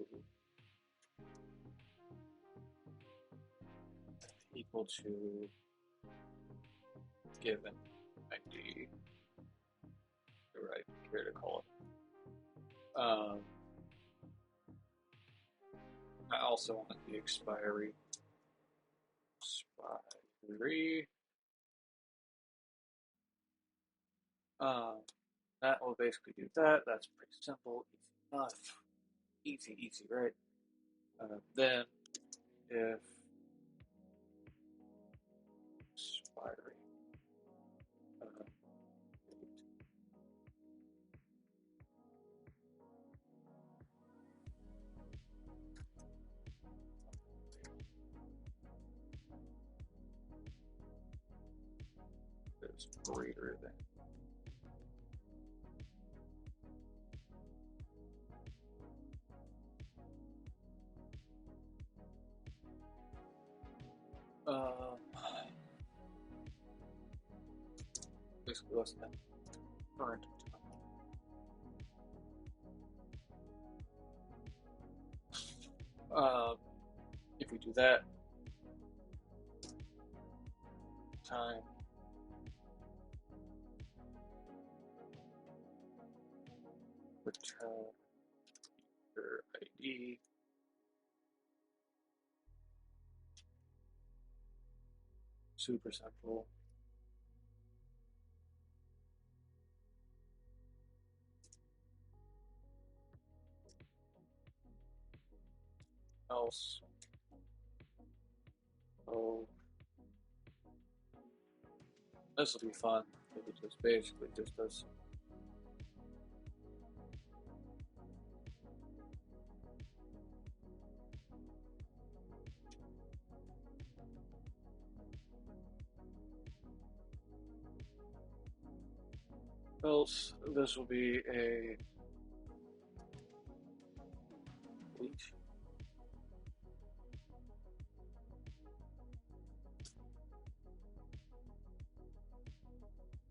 equal to given ID. Right here to call it. I also want the expiry. That will basically do that. That's pretty simple, easy enough. Easy, right? Then if expiry is greater than basically less than current time. If we do that, time return your ID super simple. Else, oh, this will be fun. It just basically just does. Else, this will be a delete.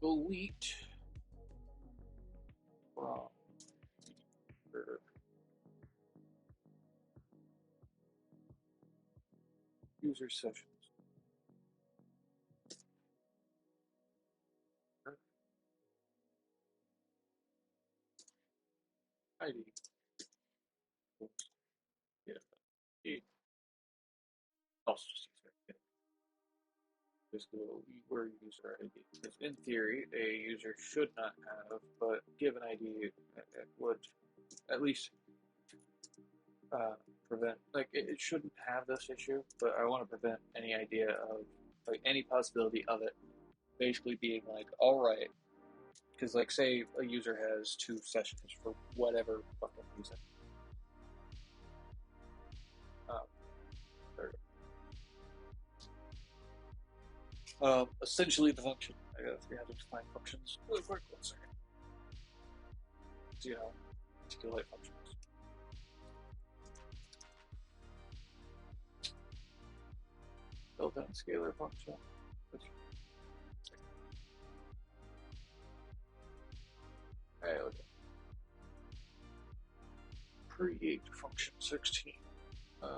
Delete from user sessions. ID. Yeah. Also just use just go where user ID. Because in theory, a user should not have, but given ID, it would at least prevent, like, it shouldn't have this issue, but I want to prevent any idea of, like, any possibility of it basically being like, all right, because, like, say a user has two sessions for whatever fucking reason. Essentially, the function. I got 305 functions. Really quick, 1 second. So, you know, SQLite functions. Built-in scalar function. Okay. Create function 16. Uh,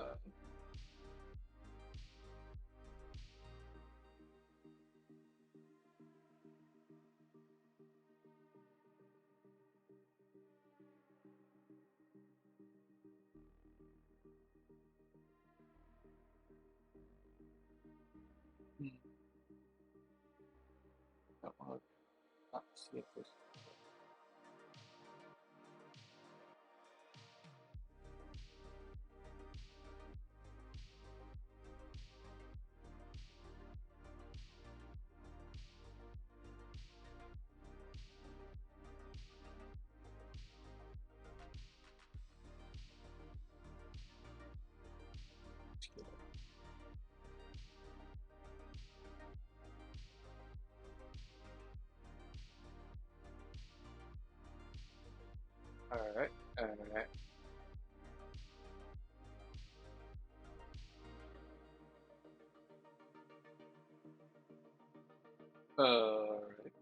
hmm. Not see if this. All right. All right. All right.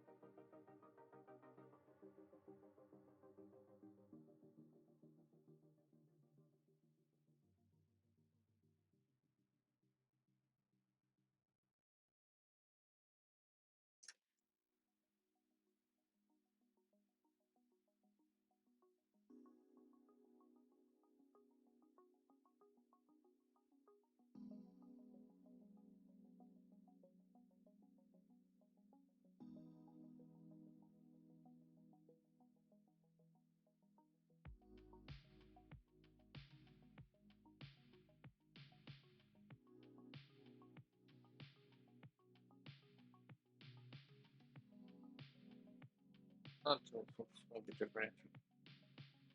Not so maybe different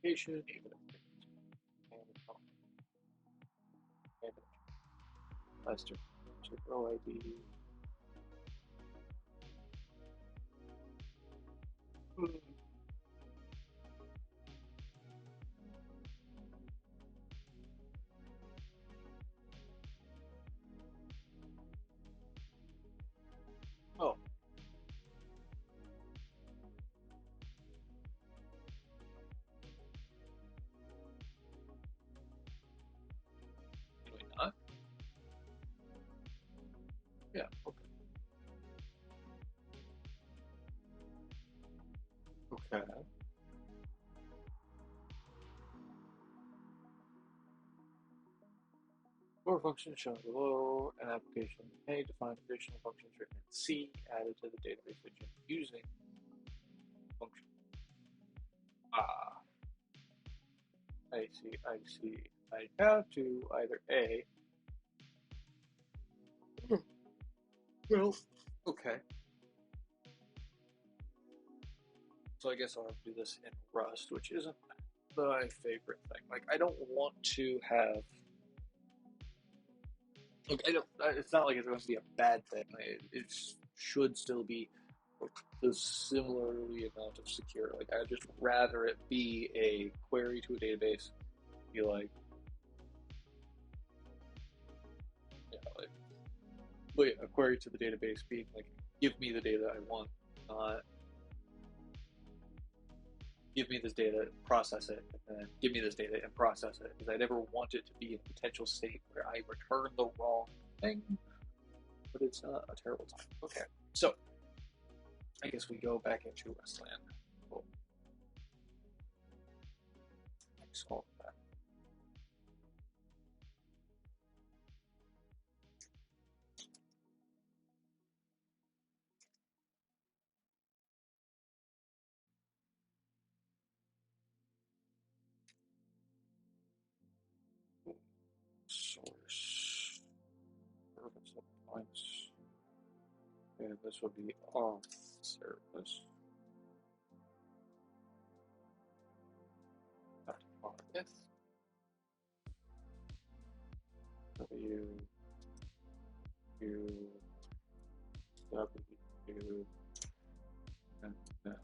interpretation, even if it's and Lester to row ID. Hmm. Oh, anyway, not. Yeah. Okay. Okay. For functions shown below, an application may define additional functions written in C added to the database engine using function. Ah, I see. I see. I have to either A. Well, okay. So I guess I'll have to do this in Rust, which isn't my favorite thing. Like, I don't want to have. Look, I don't. It's not like it's going to be a bad thing. It should still be the similarly amount of secure. Like, I'd just rather it be a query to a database, be like, like wait, a query to the database being like, give me the data I want, not give me this data, process it, and then give me this data and process it. Because I never want it to be in a potential state where I return the wrong thing, but it's not a terrible time. Okay, so I guess we go back into Westland. Cool. Solve that. Source service points, and this will be off service. F W U W and then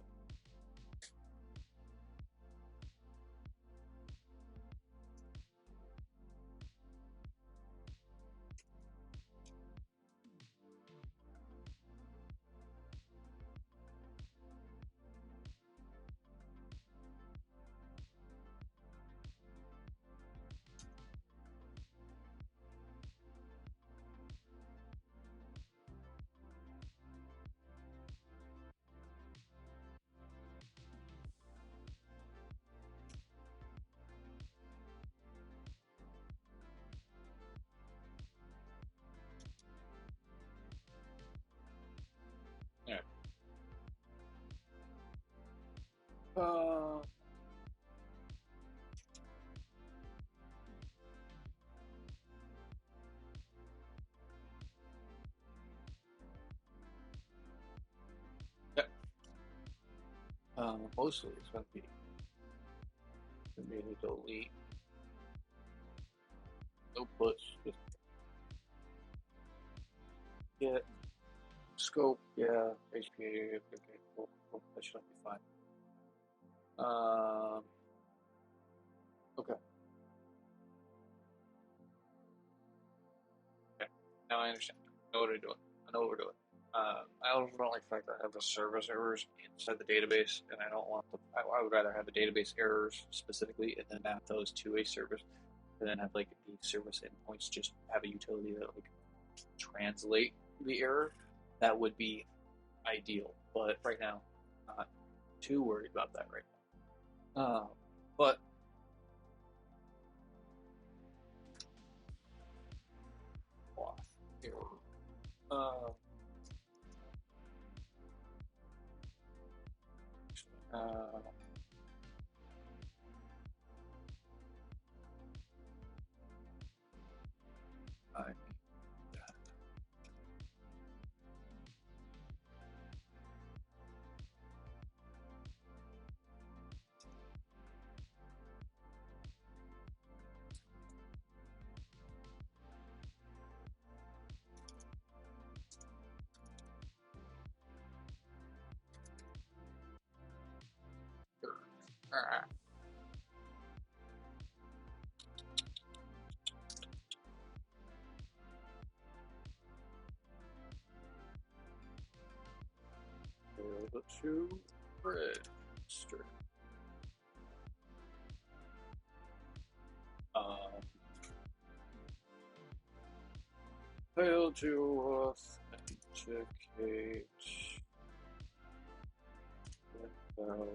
Uh, yeah. Mostly it's going to be a delete. No puts. Just get scope. Yeah. HPA. Okay. Cool. Cool. That should be fine. Okay. Okay. Now I understand. I know what I'm doing. I know what we're doing. I also don't like the fact that I have the service errors inside the database, and I don't want the. I would rather have the database errors specifically, and then map those to a service, and then have like the service endpoints just have a utility that like translate the error. That would be ideal, but right now, not too worried about that right now. But cloth error. Uh, uh, I uh, failed to register. Um, failed to authenticate. Without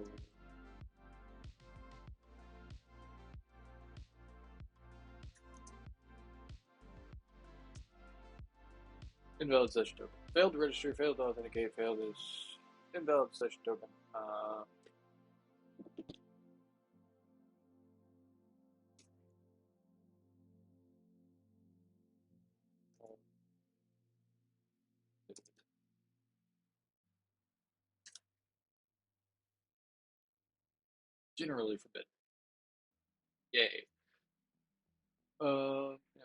invalid session token. Failed to register, failed to authenticate, failed is invalid session token. Generally forbidden. Yay. Yeah.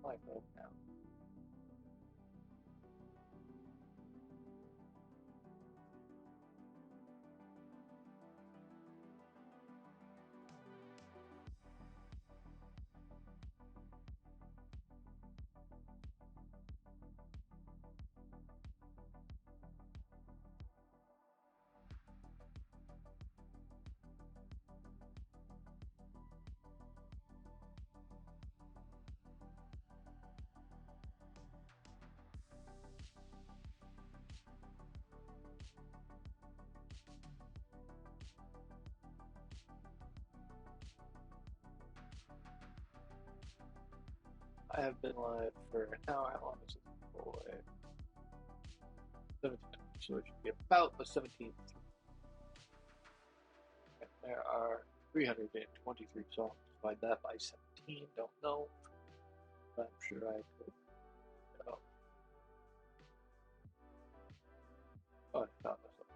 Like that now. I have been live for now. How long is it? Boy, 17 minutes. So it should be about the 17th. And there are 323 songs. Divide that by 17. Don't know. But I'm sure I could. Oh, I found myself.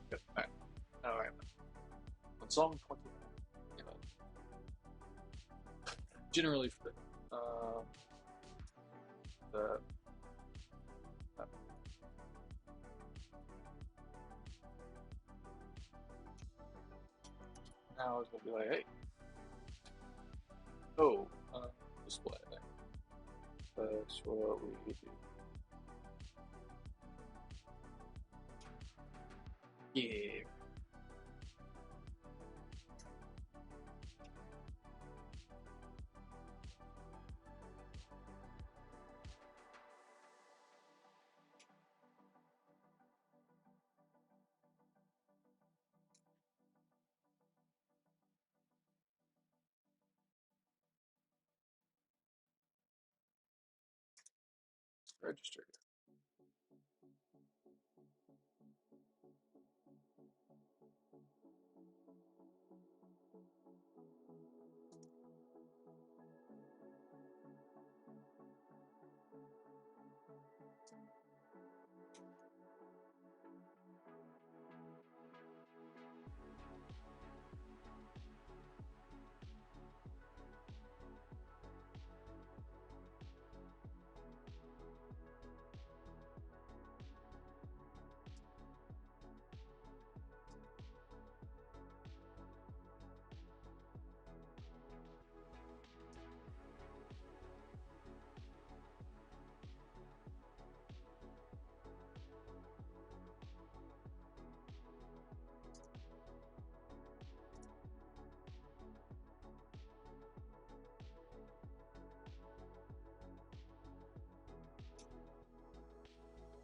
Good. All right. On song 20, you know, generally for the now it's gonna be like, hey, oh, display. That's what we do. Yeah. Registered.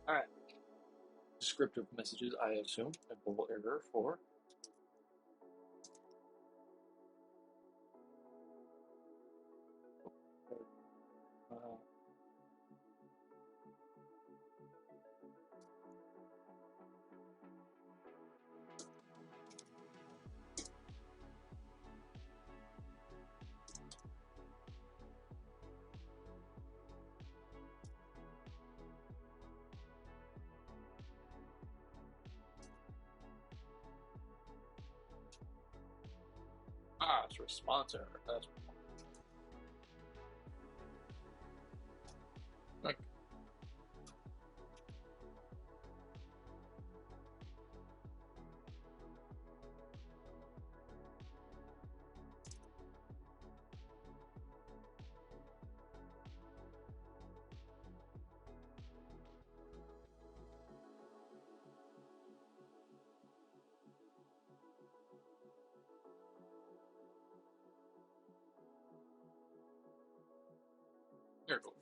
All right. Descriptive messages, I assume, a double error for. Uh, it's response error. That's like, here we go.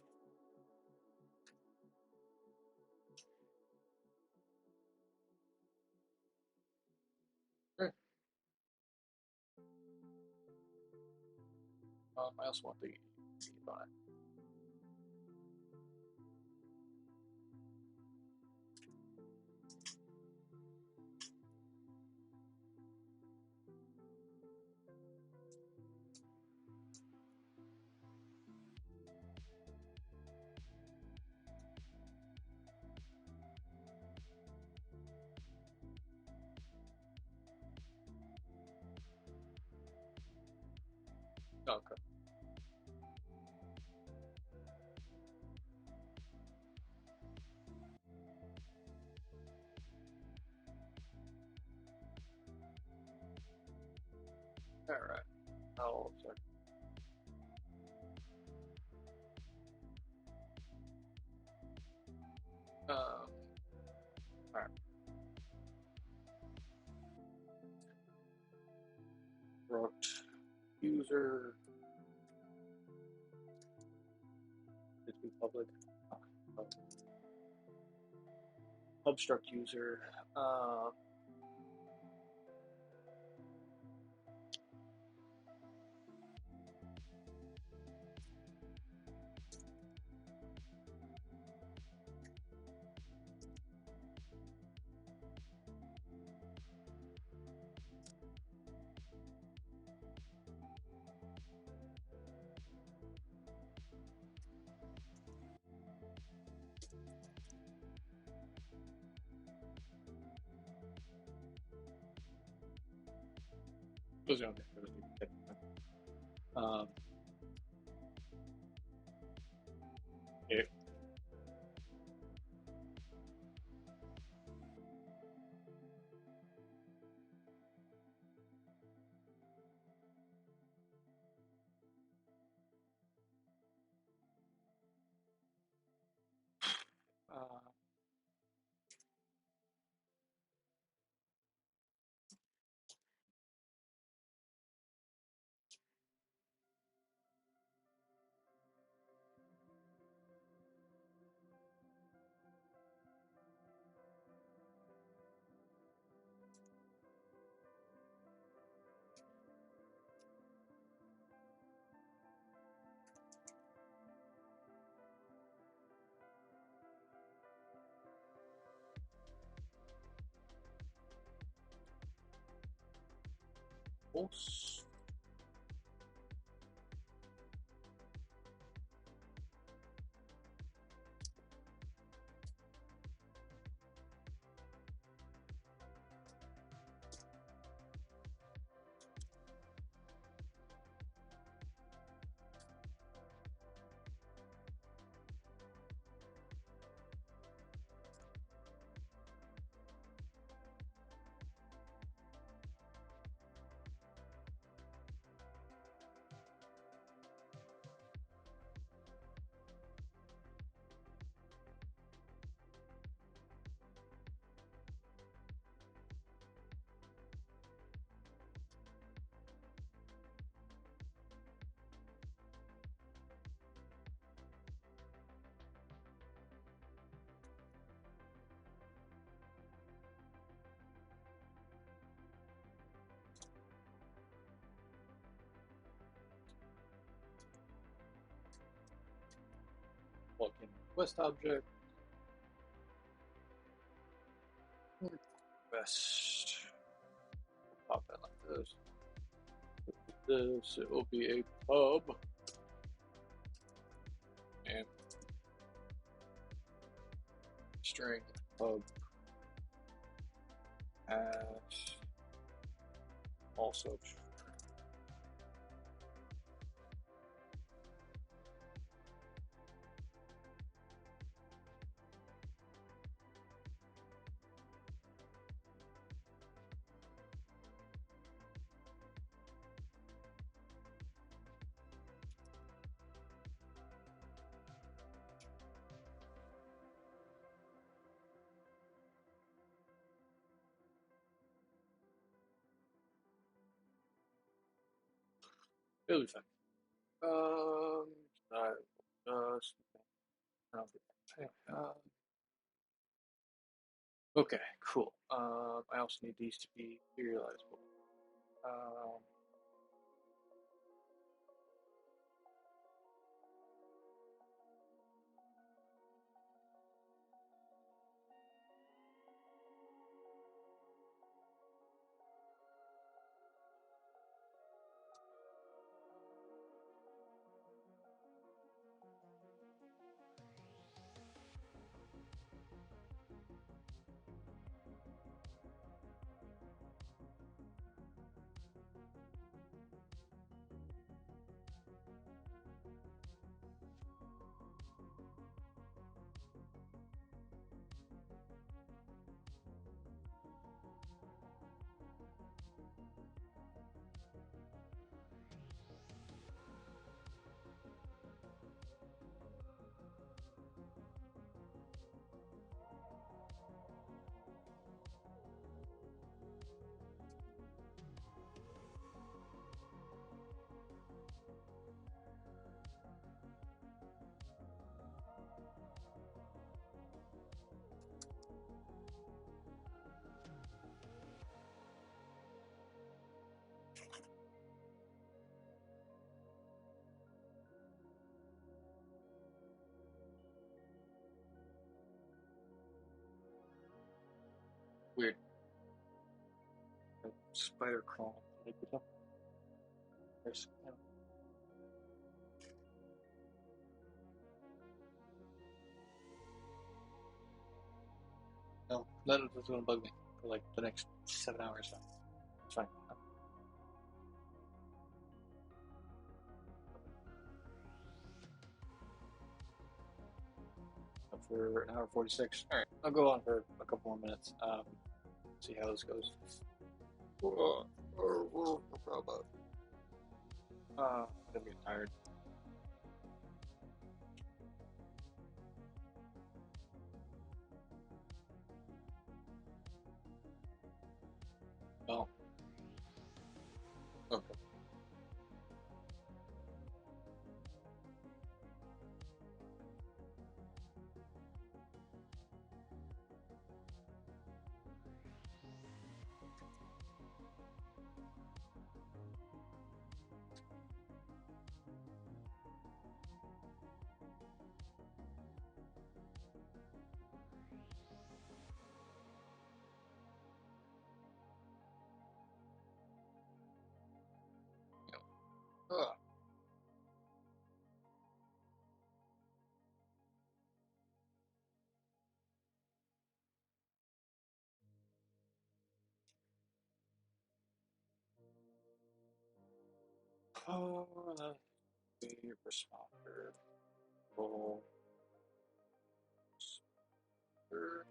Okay. I also want the on it. Okay. All right. I'll check. All right. Wrote user. Did be public. Uh, Obstruct user. Uh, was the only thing that was needed. Okay. Uh, Pulse. Plug in Quest object. Best. Pop that like this. This it will be a pub and string pub as also. It'll be fine. Uh, okay, cool. I also need these to be serializable. Um, weird. Spider crawl. There's, no, that's going to bug me for like the next 7 hours. So it's fine. Up for an hour 46. All right, I'll go on for a couple more minutes. See how this goes. I'm getting tired. Oh, okay. Oh, the responder. Full server.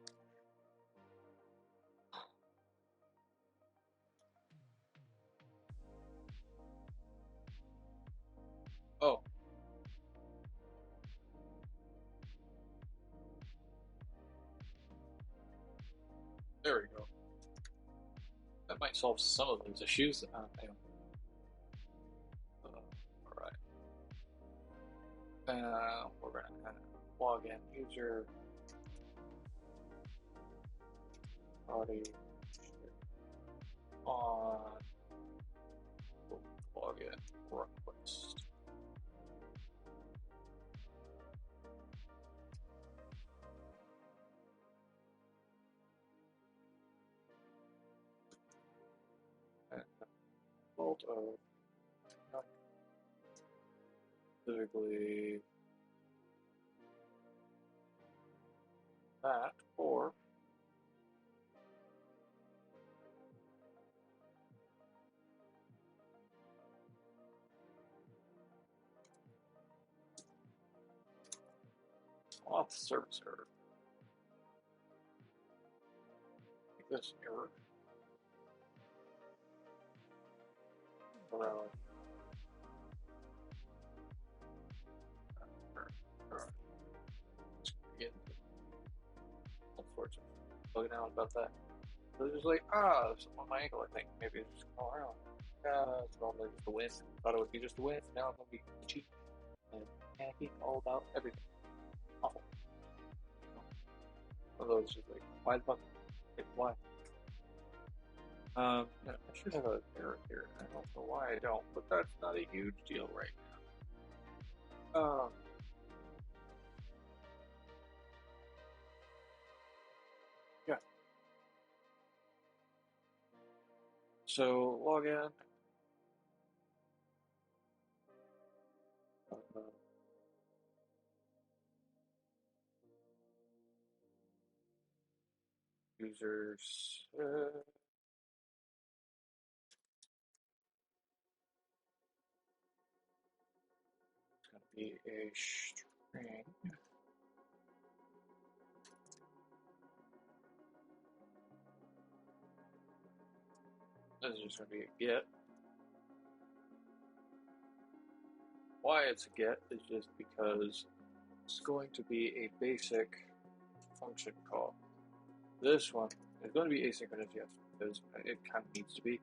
Oh, there we go. That might solve some of these issues. Anyway. All right. We're gonna log in user body on login request. And default of not specifically that or auth service error. Like this error around all sorts of bugging out about that. So it's just like, it's on my ankle, I think. Maybe it's just going around. It's probably just the wind. Thought it would be just the wind. Now it's going to be itchy and panicky all about everything. Awful. Although it's just like, why the fuck? Like, why? I should have an error here. I don't know why I don't, but that's not a huge deal right now. Yeah. So log in. Users. It's going to be a string. This is just going to be a get. Why it's a get is just because it's going to be a basic function call. This one is going to be asynchronous, yes, because it kind of needs to be.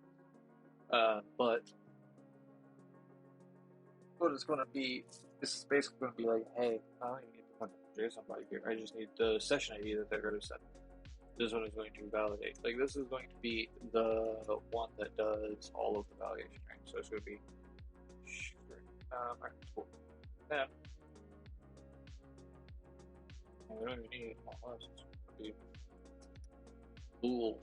But what it's going to be, this is basically going to be like, hey, I don't even need to punch JSON body here. I just need the session ID that they're going to send. This one is going to validate. Like, this is going to be the one that does all of the validation, right? So it's going to be cool. Then, we don't even need all this. It's going to be bool.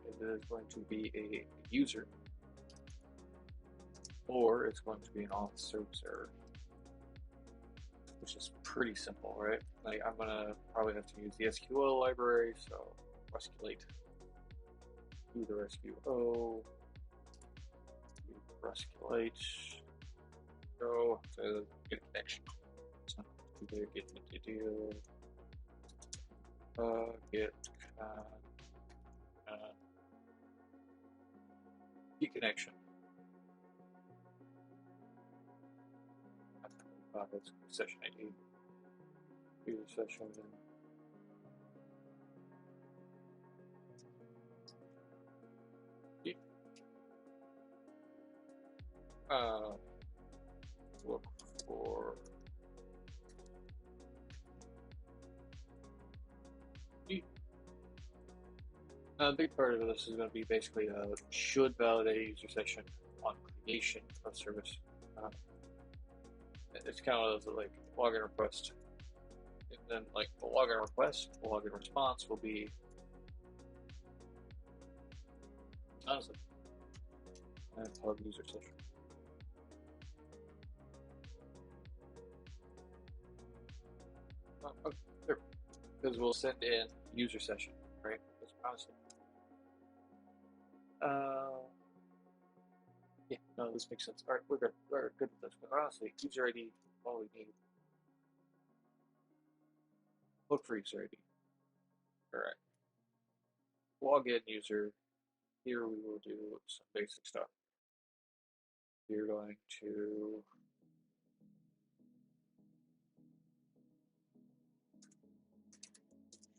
It is going to be a user, or it's going to be an auth service error, which is pretty simple, right? Like, I'm gonna probably have to use the SQL library, so resculate, do the rescuo, resculate, go to get a connection. So either get me to do get get connection. That's session ID. Do the session and look for a big part of this is going to be basically should validate a user session on creation of service. It's kind of like login request, and then like the login request, the login response will be honestly and hub user session. Okay, sure. Because we'll send in user session, right? That's honestly. Uh, yeah, no, this makes sense. All right, we're good. We're good with this. But honestly, user ID, all we need. Look for user ID. All right. Login user. Here we will do some basic stuff. We're going to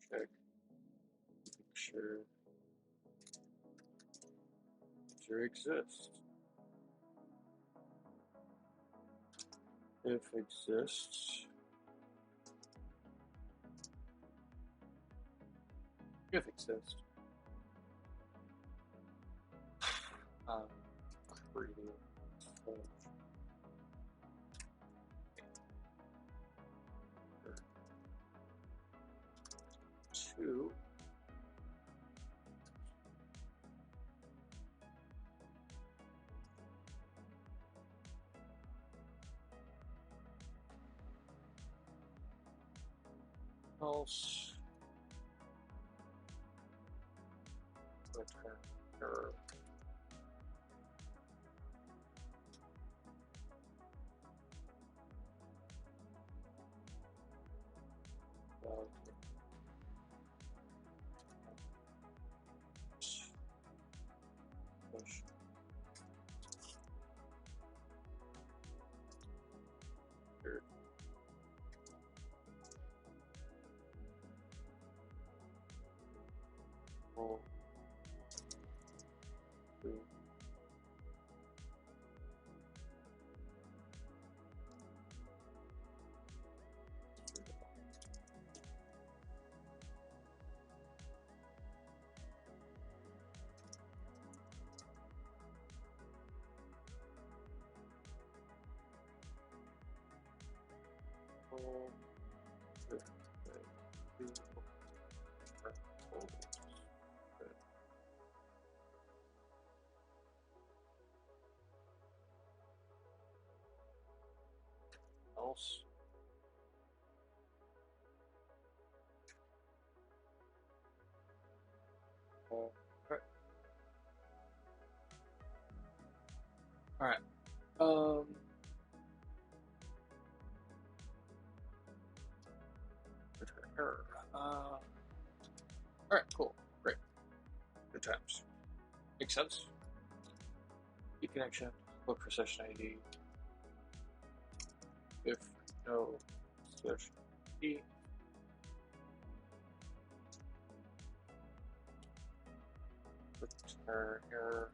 check, make sure user exists. If exists, if exists, um, create two. Else return error. Push. Here. Roll. Two. Roll. Two. Else. Alright. Alright. Return error. Alright, cool. Great. Good times. Makes sense. Keep connection. Look for session ID. If no session ID, return error.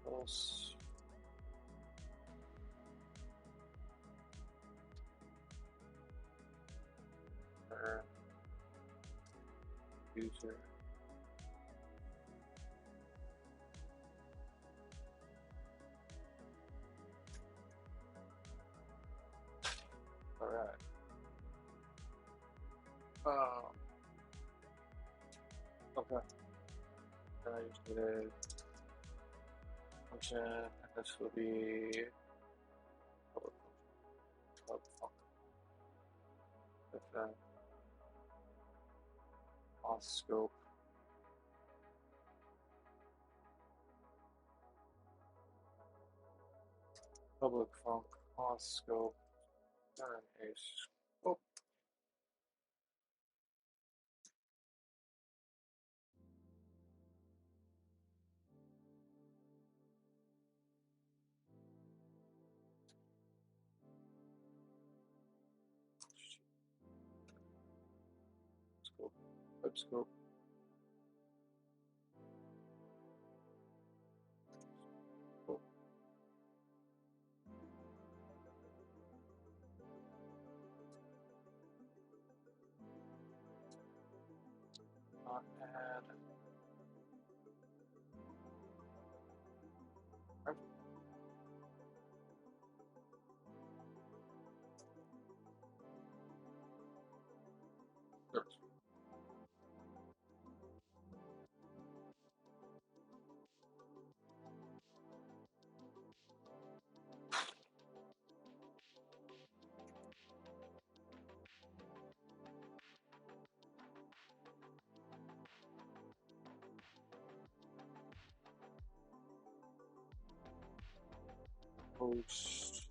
Else. User. Alright. Okay. Then I just need a function, and this will be public function. With that auth scope. Public func auth scope. Turn a scope. Scope. Web scope. Not add. host.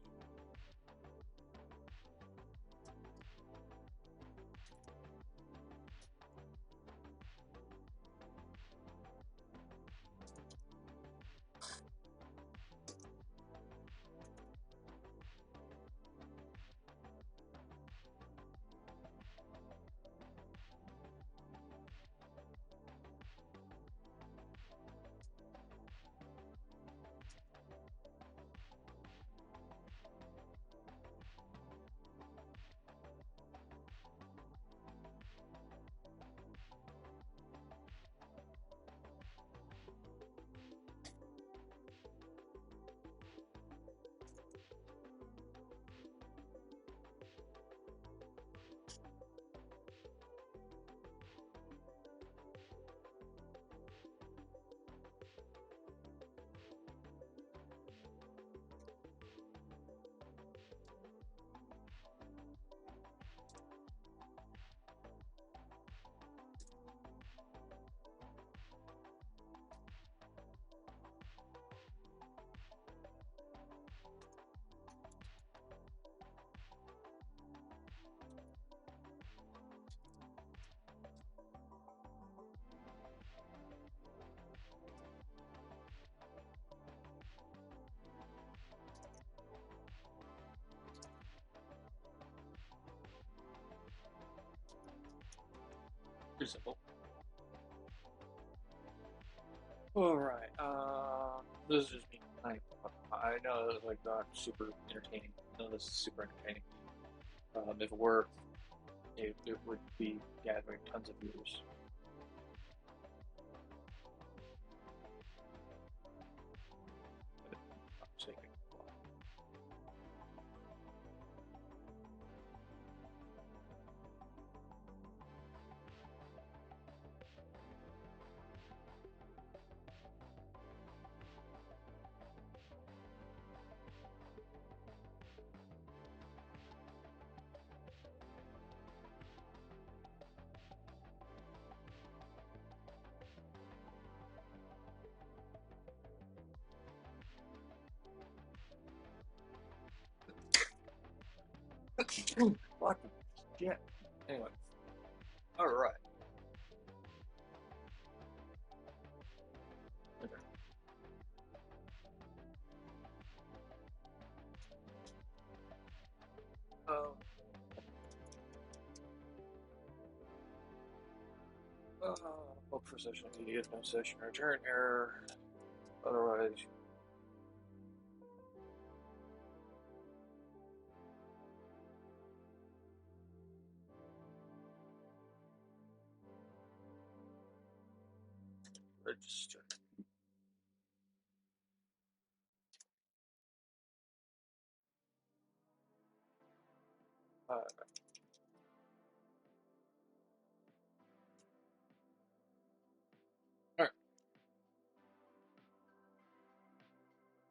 Pretty simple. All right. This is just me. I know it's like not super entertaining. I know this is super entertaining. If it were, it would be gathering tons of viewers. I'm taking what the shit? Anyway, all right. Okay. Um, uh, look for session ID, if no session return error. Otherwise, register. All right.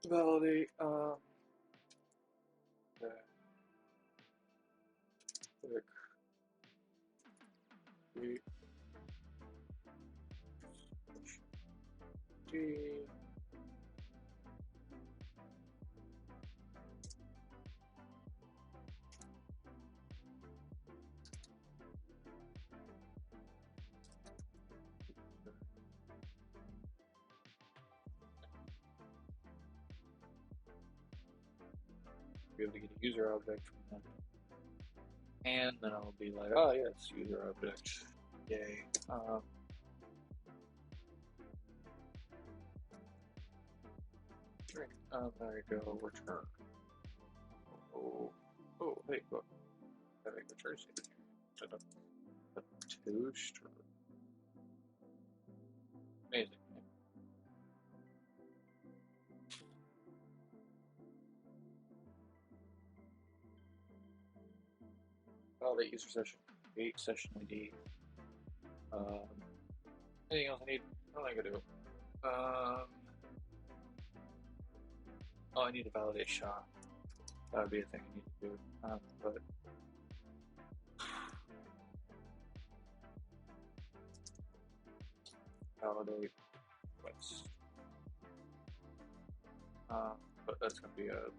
Validate. Okay. Click. Create. D. Be able to get a user object from them. And then I'll be like, oh yes, user object. Yay. There you go, return. Oh, oh, hey, look. I think return statement here. A two string. Amazing. Validate user session. Create session ID. Anything else I need? What am I gonna do? Oh, I need to validate SHA. That would be a thing I need to do. But validate what's but that's going to be a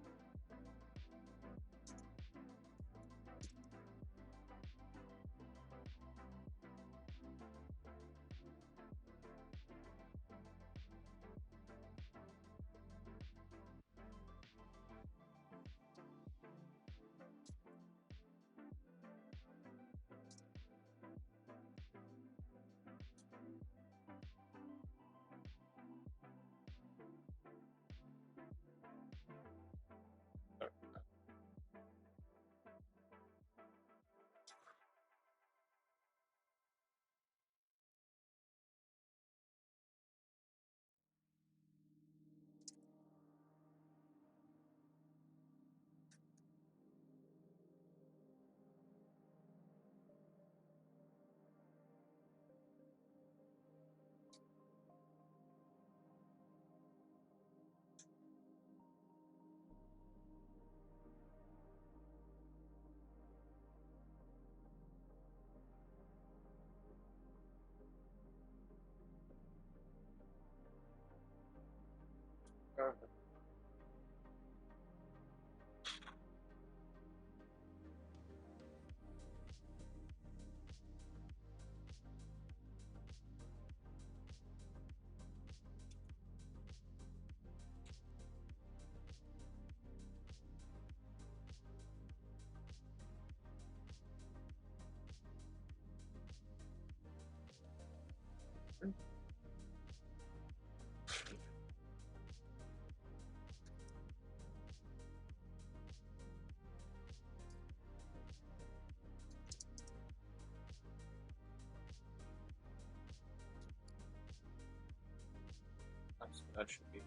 that should be.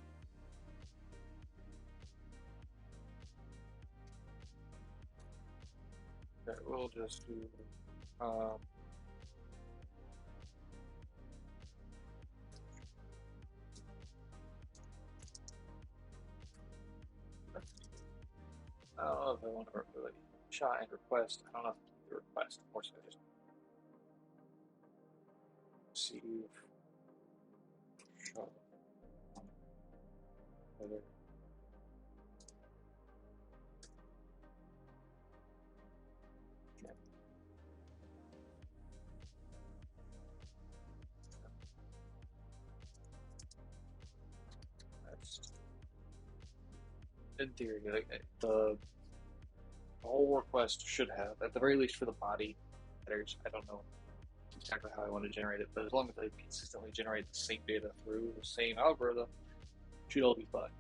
Okay, we'll just do. Um, I don't know if I want to really try and request. I don't know if the request. Of course, I just receive. Whether that's in theory, like the whole request should have, at the very least for the body headers. I don't know exactly how I want to generate it, but as long as I consistently generate the same data through the same algorithm, it should all be fine.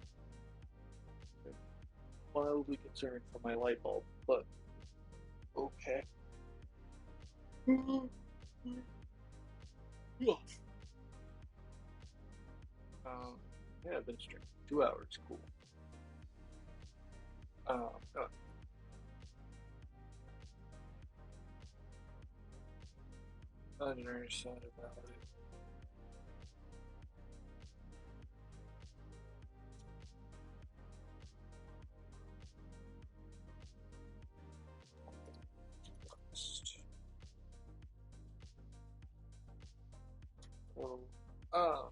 Mildly concerned for my light bulb, but okay. Yeah, I've been streaming 2 hours. Cool. Um, uh, Understand about it. So, um,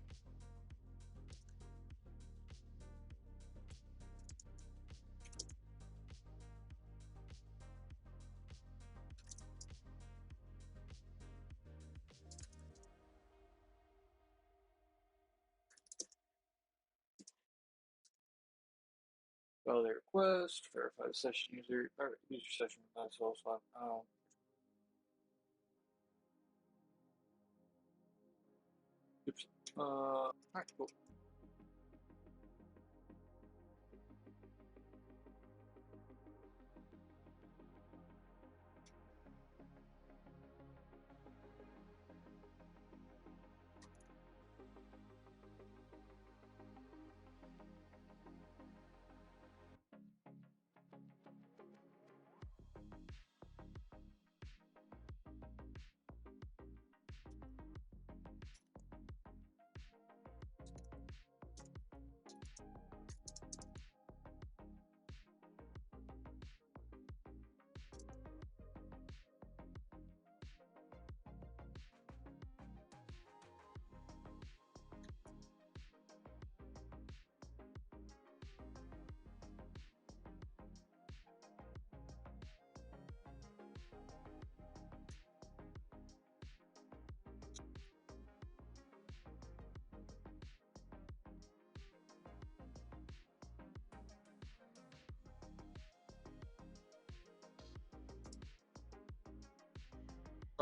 validate request, verify the session user, or user session, that's all fun. Oops. Alright, cool.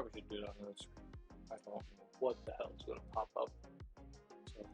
Probably should do it on another screen. I don't know what the hell is going to pop up. So,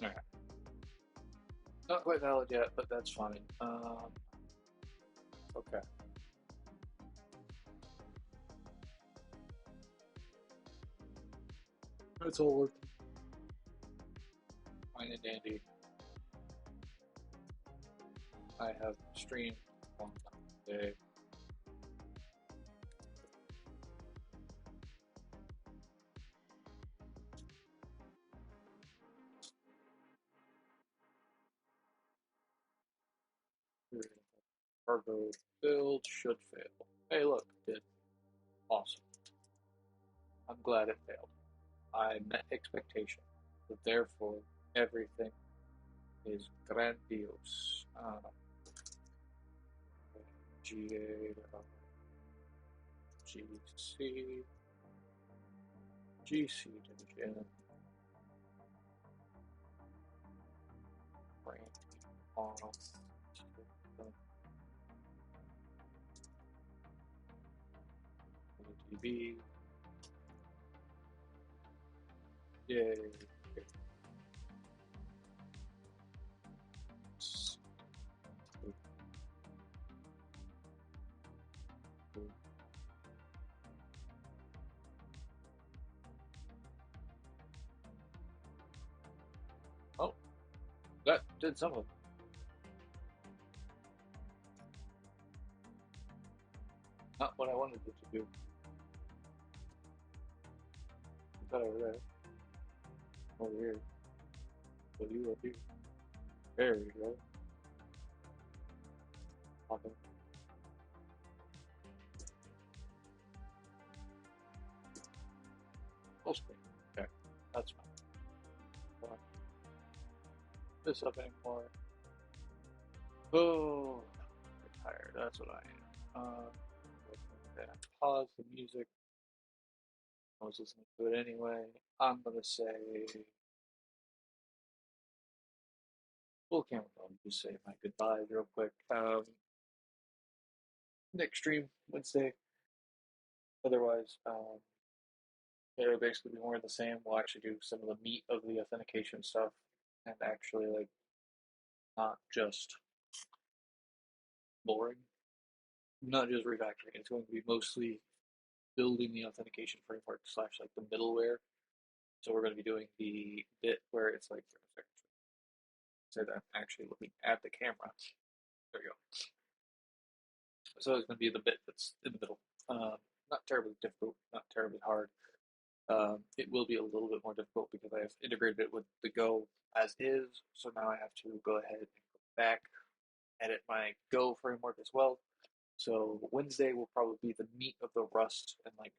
alright. Not quite valid yet, but that's fine. Okay. It's all working fine and dandy. I have streamed one time today. Cargo build should fail. Hey, look, it did. Awesome. I'm glad it failed. I met expectation. So therefore, everything is grandiose. GA, GC, GC division, rank off, UTB, yay. Oh, that did some of it. Not what I wanted it to do. I thought over there. Over here. With you up here. There we go. Pop in. Full screen. Okay. That's fine. Don't want this up anymore. Oh, I'm tired. That's what I am. Pause the music. I was listening to it anyway. I'm gonna say full camera mode. Just say my goodbyes real quick. Next stream Wednesday. Otherwise, it'll basically be more of the same. We'll actually do some of the meat of the authentication stuff, and actually like not just boring, not just refactoring. It's going to be mostly building the authentication framework slash like the middleware. So we're going to be doing the bit where it's like, say that I'm actually looking at the camera. There you go. So it's going to be the bit that's in the middle. Not terribly difficult, not terribly hard. It will be a little bit more difficult because I have integrated it with the Go as is. So now I have to go ahead and go back, edit my Go framework as well. So Wednesday will probably be the meat of the Rust and like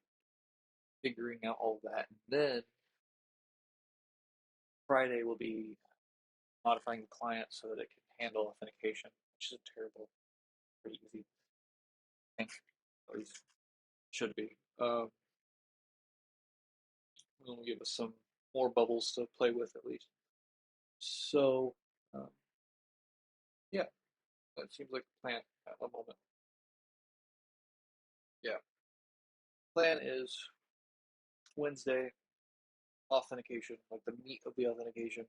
figuring out all of that. And then Friday will be modifying the client so that it can handle authentication, which is a terrible, pretty easy thing. At least should be. It'll give us some more bubbles to play with at least. So, um, yeah, that seems like the plan at the moment. Yeah, plan is Wednesday authentication, like the meat of the authentication.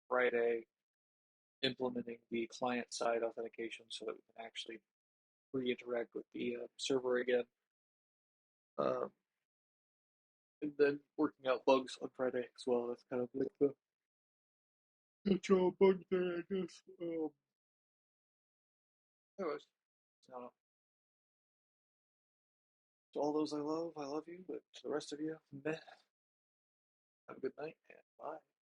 Friday implementing the client side authentication so that we can actually re-interact with the server again. Um, and then working out bugs on Friday as well. That's kind of like the control bug there, I guess. Anyways, so to all those I love you, but to the rest of you, meh. Have a good night and bye.